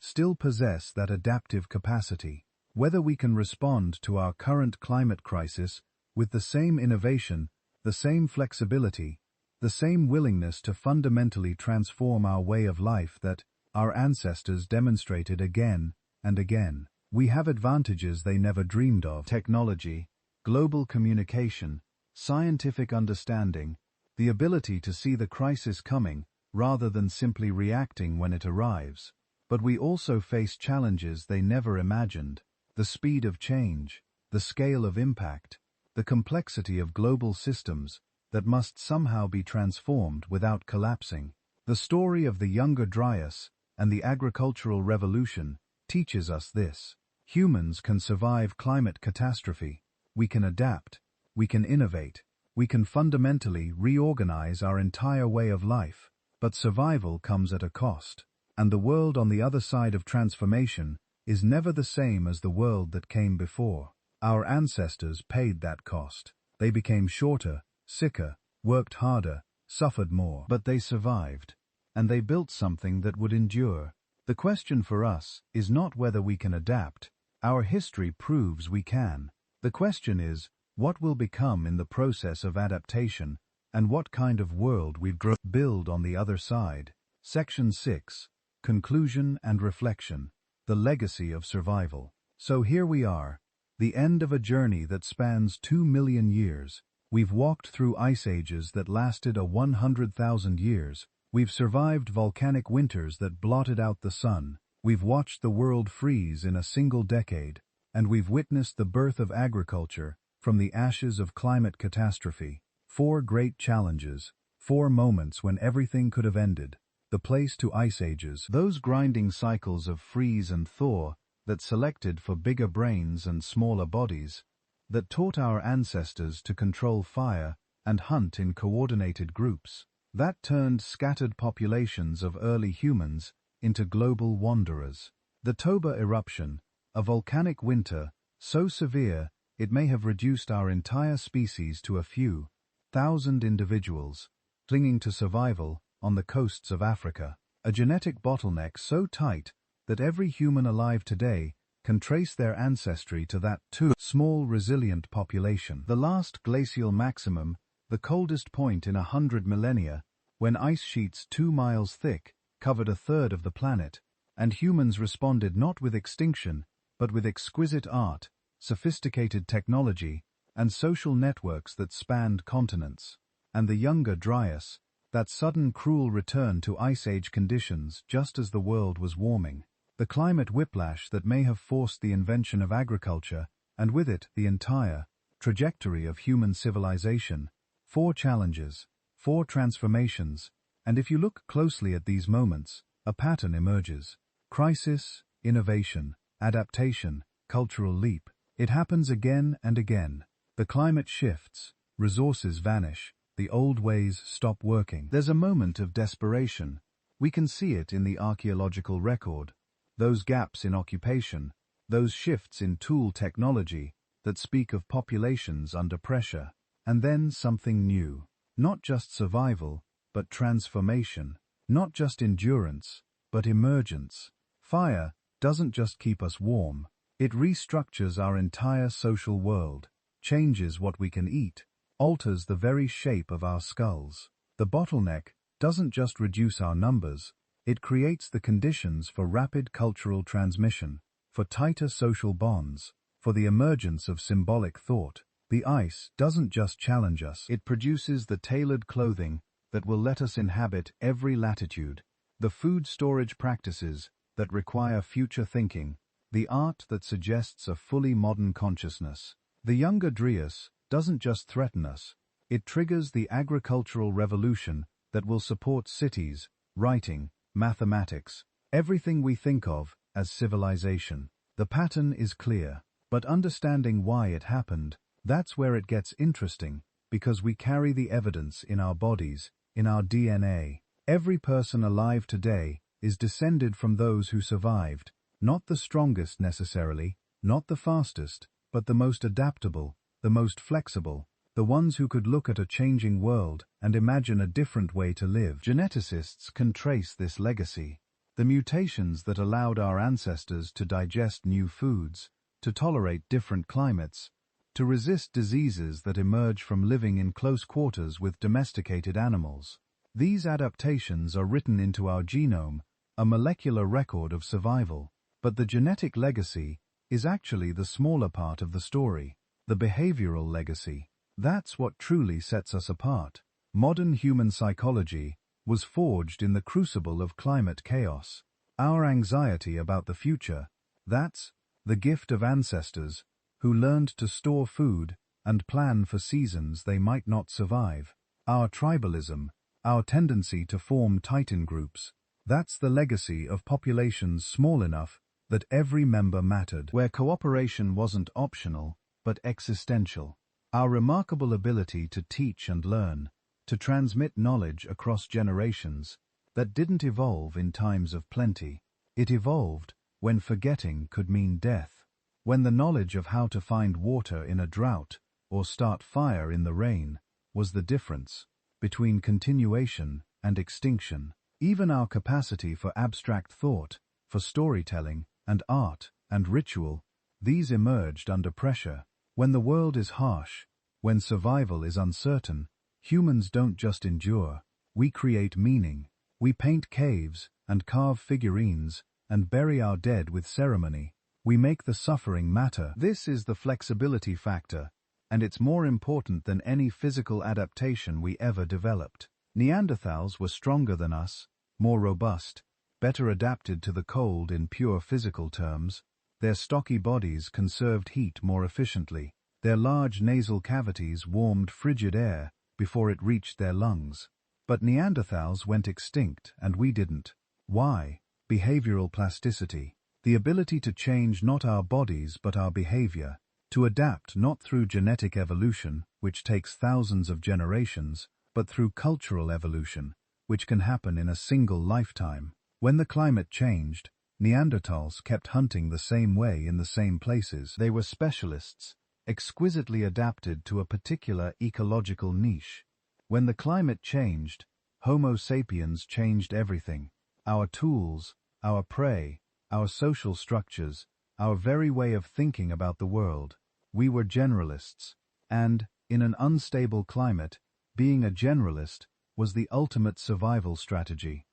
still possess that adaptive capacity, whether we can respond to our current climate crisis with the same innovation, the same flexibility, the same willingness to fundamentally transform our way of life that our ancestors demonstrated again and again. We have advantages they never dreamed of: technology, global communication, scientific understanding, the ability to see the crisis coming rather than simply reacting when it arrives. But we also face challenges they never imagined: the speed of change, the scale of impact, the complexity of global systems that must somehow be transformed without collapsing. The story of the Younger Dryas and the agricultural revolution teaches us this. Humans can survive climate catastrophe. We can adapt. We can innovate. We can fundamentally reorganize our entire way of life. But survival comes at a cost. And the world on the other side of transformation is never the same as the world that came before. Our ancestors paid that cost. They became shorter, sicker, worked harder, suffered more. But they survived. And they built something that would endure. The question for us is not whether we can adapt. Our history proves we can. The question is, what will become in the process of adaptation, and what kind of world we've build on the other side. Section 6. Conclusion and Reflection. The Legacy of Survival. So here we are, the end of a journey that spans 2 million years. We've walked through ice ages that lasted 100,000 years. We've survived volcanic winters that blotted out the sun. We've watched the world freeze in a single decade, and we've witnessed the birth of agriculture from the ashes of climate catastrophe. 4 great challenges, 4 moments when everything could have ended. The place to ice ages, those grinding cycles of freeze and thaw that selected for bigger brains and smaller bodies, that taught our ancestors to control fire and hunt in coordinated groups. That turned scattered populations of early humans into global wanderers. The Toba eruption, a volcanic winter so severe it may have reduced our entire species to a few thousand individuals, clinging to survival on the coasts of Africa. A genetic bottleneck so tight that every human alive today can trace their ancestry to that too small resilient population. The last glacial maximum, the coldest point in 100 millennia, when ice sheets 2 miles thick covered a third of the planet, and humans responded not with extinction, but with exquisite art, sophisticated technology, and social networks that spanned continents. And the younger Dryas, that sudden cruel return to Ice Age conditions just as the world was warming. The climate whiplash that may have forced the invention of agriculture, and with it the entire trajectory of human civilization. 4 challenges, 4 transformations, and if you look closely at these moments, a pattern emerges. Crisis, innovation, adaptation, cultural leap. It happens again and again. The climate shifts, resources vanish, the old ways stop working. There's a moment of desperation. We can see it in the archaeological record. Those gaps in occupation, those shifts in tool technology that speak of populations under pressure. And then something new. Not just survival, but transformation. Not just endurance, but emergence. Fire doesn't just keep us warm. It restructures our entire social world, changes what we can eat, alters the very shape of our skulls. The bottleneck doesn't just reduce our numbers, it creates the conditions for rapid cultural transmission, for tighter social bonds, for the emergence of symbolic thought. The ice doesn't just challenge us, it produces the tailored clothing that will let us inhabit every latitude, the food storage practices that require future thinking, the art that suggests a fully modern consciousness. The younger Dryas doesn't just threaten us, it triggers the agricultural revolution that will support cities, writing, mathematics, everything we think of as civilization. The pattern is clear, but understanding why it happened, that's where it gets interesting, because we carry the evidence in our bodies, in our DNA. Every person alive today is descended from those who survived, not the strongest necessarily, not the fastest, but the most adaptable, the most flexible, the ones who could look at a changing world and imagine a different way to live. Geneticists can trace this legacy. The mutations that allowed our ancestors to digest new foods, to tolerate different climates, to resist diseases that emerge from living in close quarters with domesticated animals. These adaptations are written into our genome, a molecular record of survival. But the genetic legacy is actually the smaller part of the story, the behavioral legacy. That's what truly sets us apart. Modern human psychology was forged in the crucible of climate chaos. Our anxiety about the future, that's the gift of ancestors who learned to store food and plan for seasons they might not survive. Our tribalism, our tendency to form titan groups, that's the legacy of populations small enough that every member mattered, where cooperation wasn't optional, but existential. Our remarkable ability to teach and learn, to transmit knowledge across generations, that didn't evolve in times of plenty. It evolved when forgetting could mean death, when the knowledge of how to find water in a drought or start fire in the rain was the difference between continuation and extinction. Even our capacity for abstract thought, for storytelling, and art, and ritual, these emerged under pressure. When the world is harsh, when survival is uncertain, humans don't just endure, we create meaning. We paint caves, and carve figurines, and bury our dead with ceremony. We make the suffering matter. This is the flexibility factor, and it's more important than any physical adaptation we ever developed. Neanderthals were stronger than us, more robust, better adapted to the cold in pure physical terms. Their stocky bodies conserved heat more efficiently. Their large nasal cavities warmed frigid air before it reached their lungs. But Neanderthals went extinct and we didn't. Why? Behavioral plasticity. The ability to change not our bodies but our behavior. To adapt not through genetic evolution, which takes thousands of generations, but through cultural evolution, which can happen in a single lifetime. When the climate changed, Neanderthals kept hunting the same way in the same places. They were specialists, exquisitely adapted to a particular ecological niche. When the climate changed, Homo sapiens changed everything. Our tools, our prey, our social structures, our very way of thinking about the world. We were generalists, and, in an unstable climate, being a generalist was the ultimate survival strategy.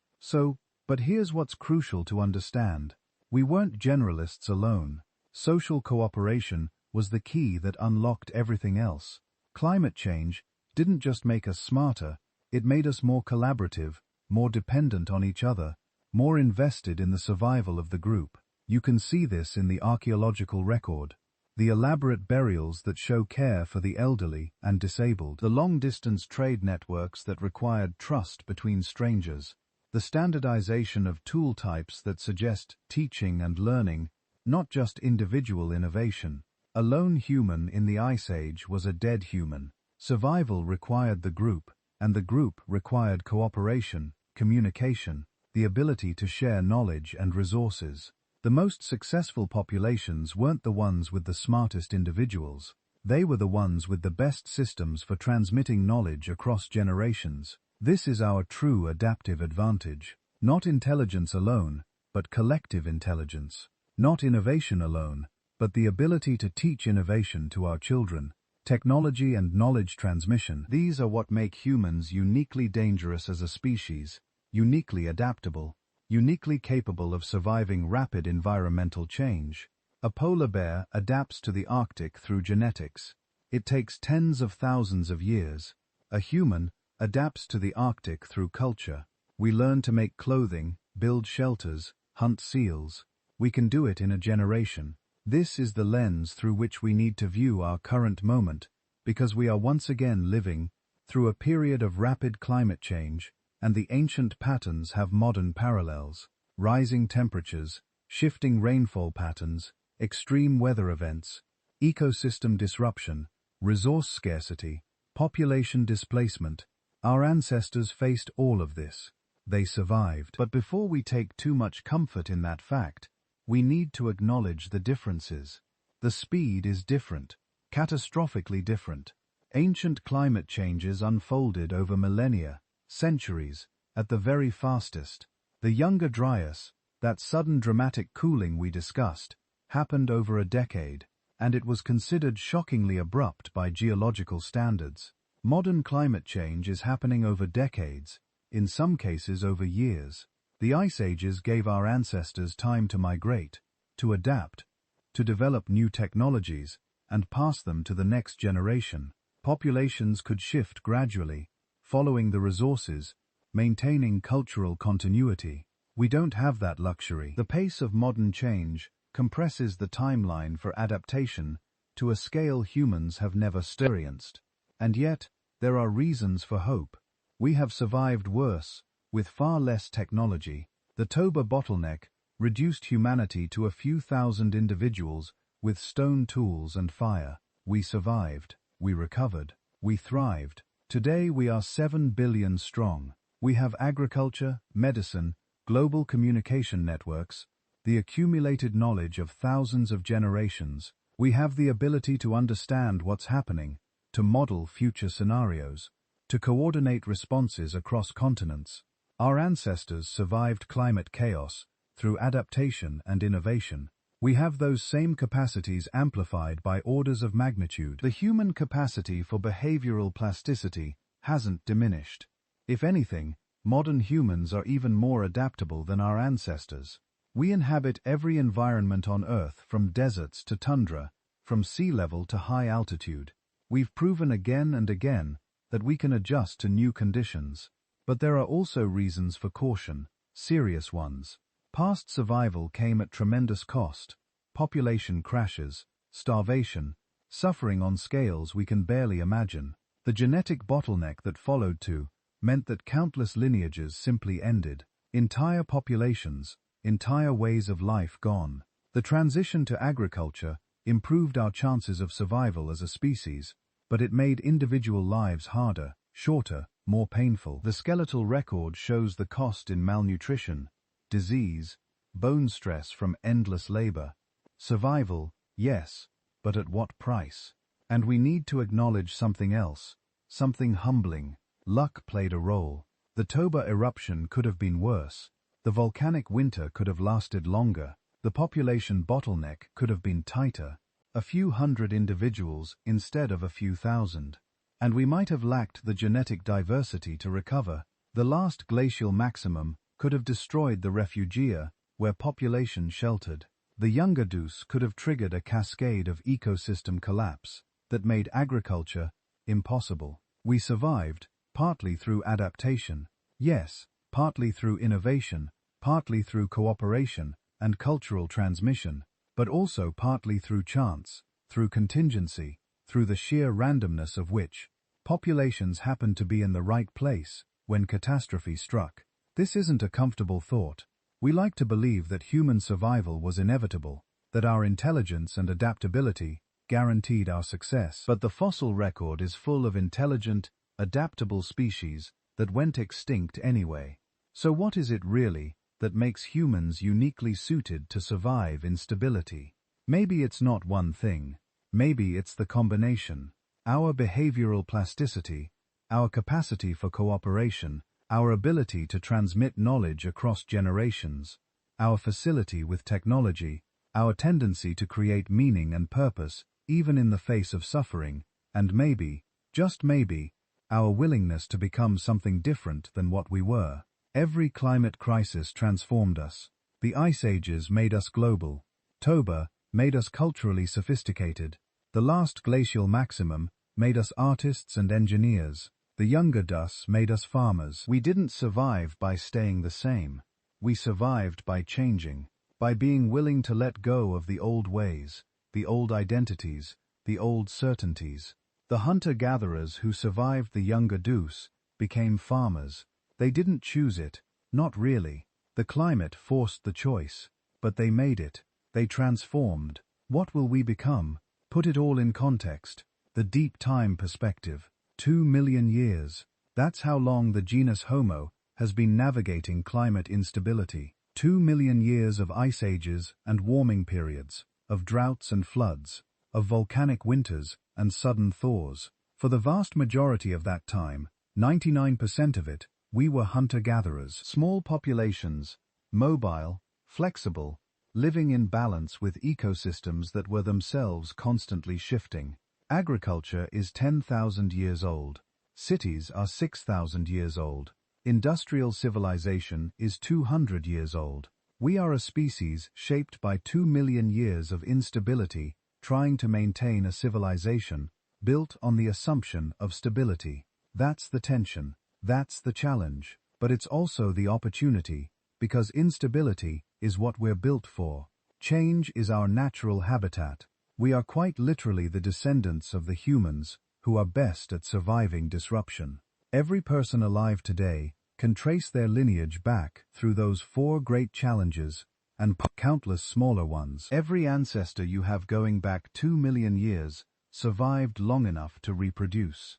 But here's what's crucial to understand. We weren't generalists alone. Social cooperation was the key that unlocked everything else. Climate change didn't just make us smarter, it made us more collaborative, more dependent on each other, more invested in the survival of the group. You can see this in the archaeological record. The elaborate burials that show care for the elderly and disabled, the long-distance trade networks that required trust between strangers, the standardization of tool types that suggest teaching and learning, not just individual innovation. A lone human in the Ice Age was a dead human. Survival required the group, and the group required cooperation, communication, the ability to share knowledge and resources. The most successful populations weren't the ones with the smartest individuals. They were the ones with the best systems for transmitting knowledge across generations. This is our true adaptive advantage. Not intelligence alone, but collective intelligence. Not innovation alone, but the ability to teach innovation to our children. Technology and knowledge transmission. These are what make humans uniquely dangerous as a species, uniquely adaptable, uniquely capable of surviving rapid environmental change. A polar bear adapts to the Arctic through genetics. It takes tens of thousands of years. A human adapts to the Arctic through culture. We learn to make clothing, build shelters, hunt seals. We can do it in a generation. This is the lens through which we need to view our current moment, because we are once again living through a period of rapid climate change, and the ancient patterns have modern parallels. Rising temperatures, shifting rainfall patterns, extreme weather events, ecosystem disruption, resource scarcity, population displacement. Our ancestors faced all of this. They survived. But before we take too much comfort in that fact, we need to acknowledge the differences. The speed is different, catastrophically different. Ancient climate changes unfolded over millennia, centuries, at the very fastest. The Younger Dryas, that sudden dramatic cooling we discussed, happened over a decade, and it was considered shockingly abrupt by geological standards. Modern climate change is happening over decades, in some cases over years. The Ice Ages gave our ancestors time to migrate, to adapt, to develop new technologies, and pass them to the next generation. Populations could shift gradually, following the resources, maintaining cultural continuity. We don't have that luxury. The pace of modern change compresses the timeline for adaptation to a scale humans have never experienced. And yet, there are reasons for hope. We have survived worse, with far less technology. The Toba bottleneck reduced humanity to a few thousand individuals with stone tools and fire. We survived, we recovered, we thrived. Today we are 7 billion strong. We have agriculture, medicine, global communication networks, the accumulated knowledge of thousands of generations. We have the ability to understand what's happening, to model future scenarios, to coordinate responses across continents. Our ancestors survived climate chaos through adaptation and innovation. We have those same capacities amplified by orders of magnitude. The human capacity for behavioral plasticity hasn't diminished. If anything, modern humans are even more adaptable than our ancestors. We inhabit every environment on Earth, from deserts to tundra, from sea level to high altitude. We've proven again and again that we can adjust to new conditions. But there are also reasons for caution, serious ones. Past survival came at tremendous cost. Population crashes, starvation, suffering on scales we can barely imagine. The genetic bottleneck that followed too meant that countless lineages simply ended. Entire populations, entire ways of life gone. The transition to agriculture improved our chances of survival as a species, but it made individual lives harder. shorter, more painful. The skeletal record shows the cost in malnutrition, disease, bone stress from endless labor. Survival, yes, but at what price? And we need to acknowledge something else, something humbling. Luck played a role. The Toba eruption could have been worse. The volcanic winter could have lasted longer. The population bottleneck could have been tighter. A few hundred individuals instead of a few thousand. And we might have lacked the genetic diversity to recover. The last glacial maximum could have destroyed the refugia where population sheltered. The younger deuce could have triggered a cascade of ecosystem collapse that made agriculture impossible. We survived, partly through adaptation, yes, partly through innovation, partly through cooperation and cultural transmission, but also partly through chance, through contingency, through the sheer randomness of which populations happened to be in the right place when catastrophe struck. This isn't a comfortable thought. We like to believe that human survival was inevitable, that our intelligence and adaptability guaranteed our success. But the fossil record is full of intelligent, adaptable species that went extinct anyway. So what is it really that makes humans uniquely suited to survive instability? Maybe it's not one thing. Maybe it's the combination. Our behavioral plasticity, our capacity for cooperation, our ability to transmit knowledge across generations, our facility with technology, our tendency to create meaning and purpose even in the face of suffering, and maybe, just maybe, our willingness to become something different than what we were. Every climate crisis transformed us. The ice ages made us global. Toba made us culturally sophisticated. The last glacial maximum made us artists and engineers. The younger Dus made us farmers. We didn't survive by staying the same. We survived by changing, by being willing to let go of the old ways, the old identities, the old certainties. The hunter-gatherers who survived the younger Dus became farmers. They didn't choose it, not really. The climate forced the choice, but they made it. They transformed. What will we become? Put it all in context. The deep time perspective. 2 million years. That's how long the genus Homo has been navigating climate instability. 2 million years of ice ages and warming periods, of droughts and floods, of volcanic winters and sudden thaws. For the vast majority of that time, 99% of it, we were hunter-gatherers. Small populations, mobile, flexible, living in balance with ecosystems that were themselves constantly shifting. Agriculture is 10,000 years old. Cities are 6,000 years old. Industrial civilization is 200 years old. We are a species shaped by 2 million years of instability, trying to maintain a civilization built on the assumption of stability. That's the tension. That's the challenge. But it's also the opportunity, because instability is what we're built for. Change is our natural habitat. We are quite literally the descendants of the humans who are best at surviving disruption. Every person alive today can trace their lineage back through those 4 great challenges and countless smaller ones. Every ancestor you have going back 2 million years survived long enough to reproduce.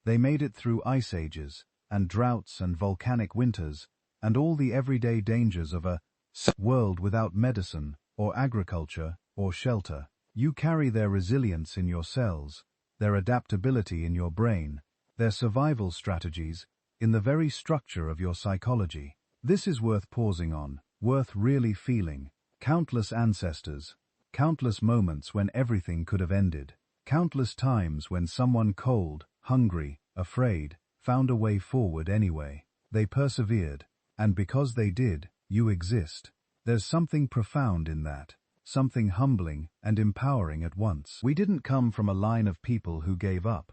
They made it through ice ages and droughts and volcanic winters and all the everyday dangers of a world without medicine or agriculture or shelter. You carry their resilience in your cells, their adaptability in your brain, their survival strategies in the very structure of your psychology. This is worth pausing on, worth really feeling. Countless ancestors, countless moments when everything could have ended, countless times when someone cold, hungry, afraid, found a way forward anyway. They persevered, and because they did, you exist. There's something profound in that. Something humbling and empowering at once. We didn't come from a line of people who gave up.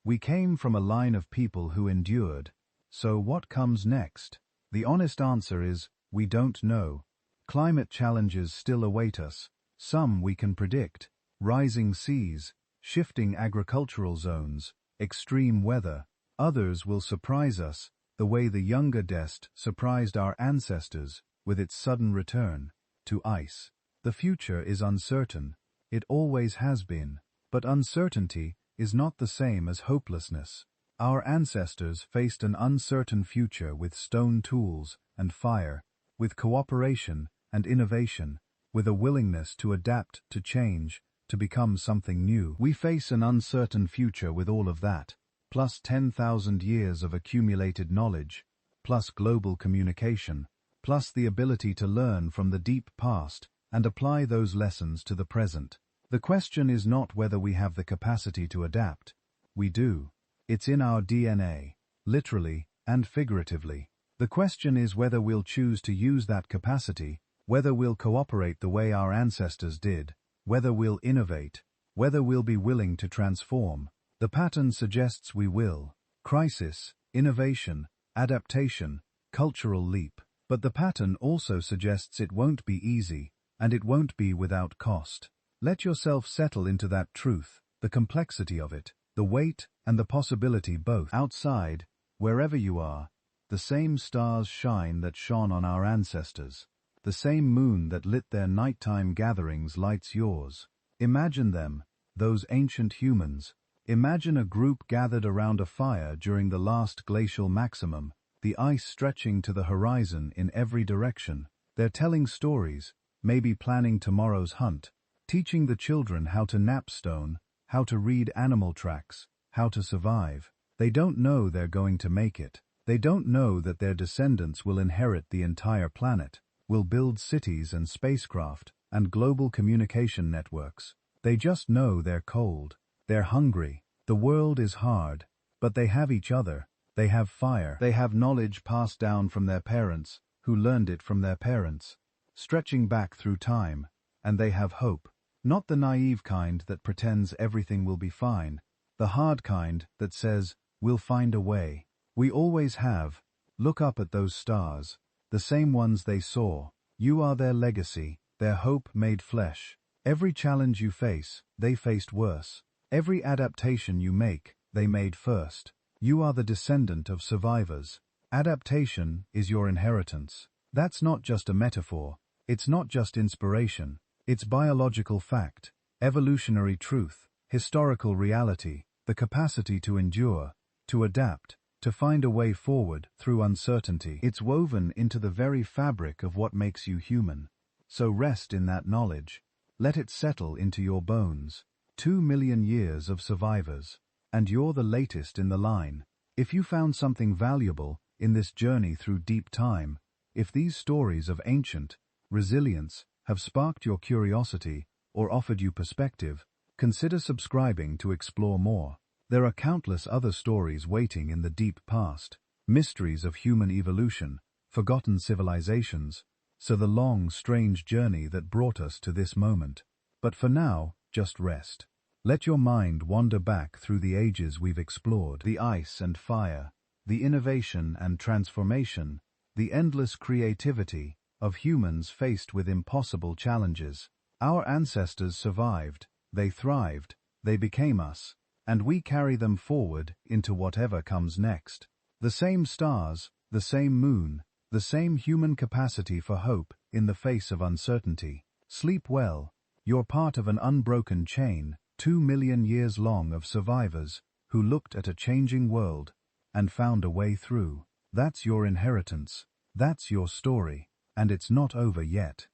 We came from a line of people who endured. So what comes next? The honest answer is, we don't know. Climate challenges still await us. Some we can predict. Rising seas, shifting agricultural zones, extreme weather. Others will surprise us, the way the Younger Dest surprised our ancestors with its sudden return to ice. The future is uncertain. It always has been. But uncertainty is not the same as hopelessness. Our ancestors faced an uncertain future with stone tools and fire, with cooperation and innovation, with a willingness to adapt, to change, to become something new. We face an uncertain future with all of that, plus 10,000 years of accumulated knowledge, plus global communication, plus the ability to learn from the deep past and apply those lessons to the present. The question is not whether we have the capacity to adapt. We do. It's in our DNA, literally and figuratively. The question is whether we'll choose to use that capacity, whether we'll cooperate the way our ancestors did, whether we'll innovate, whether we'll be willing to transform. The pattern suggests we will. Crisis, innovation, adaptation, cultural leap. But the pattern also suggests it won't be easy, and it won't be without cost. Let yourself settle into that truth, the complexity of it, the weight and the possibility both. Outside, wherever you are, the same stars shine that shone on our ancestors. The same moon that lit their nighttime gatherings lights yours. Imagine them, those ancient humans. Imagine a group gathered around a fire during the last glacial maximum, the ice stretching to the horizon in every direction. They're telling stories, maybe planning tomorrow's hunt, teaching the children how to napstone, how to read animal tracks, how to survive. They don't know they're going to make it. They don't know that their descendants will inherit the entire planet, will build cities and spacecraft and global communication networks. They just know they're cold. They're hungry. The world is hard. But they have each other. They have fire. They have knowledge passed down from their parents, who learned it from their parents, stretching back through time. And they have hope. Not the naive kind that pretends everything will be fine. The hard kind that says, we'll find a way. We always have. Look up at those stars, the same ones they saw. You are their legacy, their hope made flesh. Every challenge you face, they faced worse. Every adaptation you make, they made first. You are the descendant of survivors. Adaptation is your inheritance. That's not just a metaphor. It's not just inspiration. It's biological fact, evolutionary truth, historical reality, the capacity to endure, to adapt, to find a way forward through uncertainty. It's woven into the very fabric of what makes you human. So rest in that knowledge. Let it settle into your bones. 2 million years of survivors. And you're the latest in the line. If you found something valuable in this journey through deep time, if these stories of ancient resilience have sparked your curiosity or offered you perspective, consider subscribing to explore more. There are countless other stories waiting in the deep past, mysteries of human evolution, forgotten civilizations, so the long, strange journey that brought us to this moment. But for now, just rest. Let your mind wander back through the ages we've explored, the ice and fire, the innovation and transformation, the endless creativity of humans faced with impossible challenges. Our ancestors survived, they thrived, they became us, and we carry them forward into whatever comes next. The same stars, the same moon, the same human capacity for hope in the face of uncertainty. Sleep well. You're part of an unbroken chain, 2 million years long of survivors who looked at a changing world and found a way through. That's your inheritance. That's your story. And it's not over yet.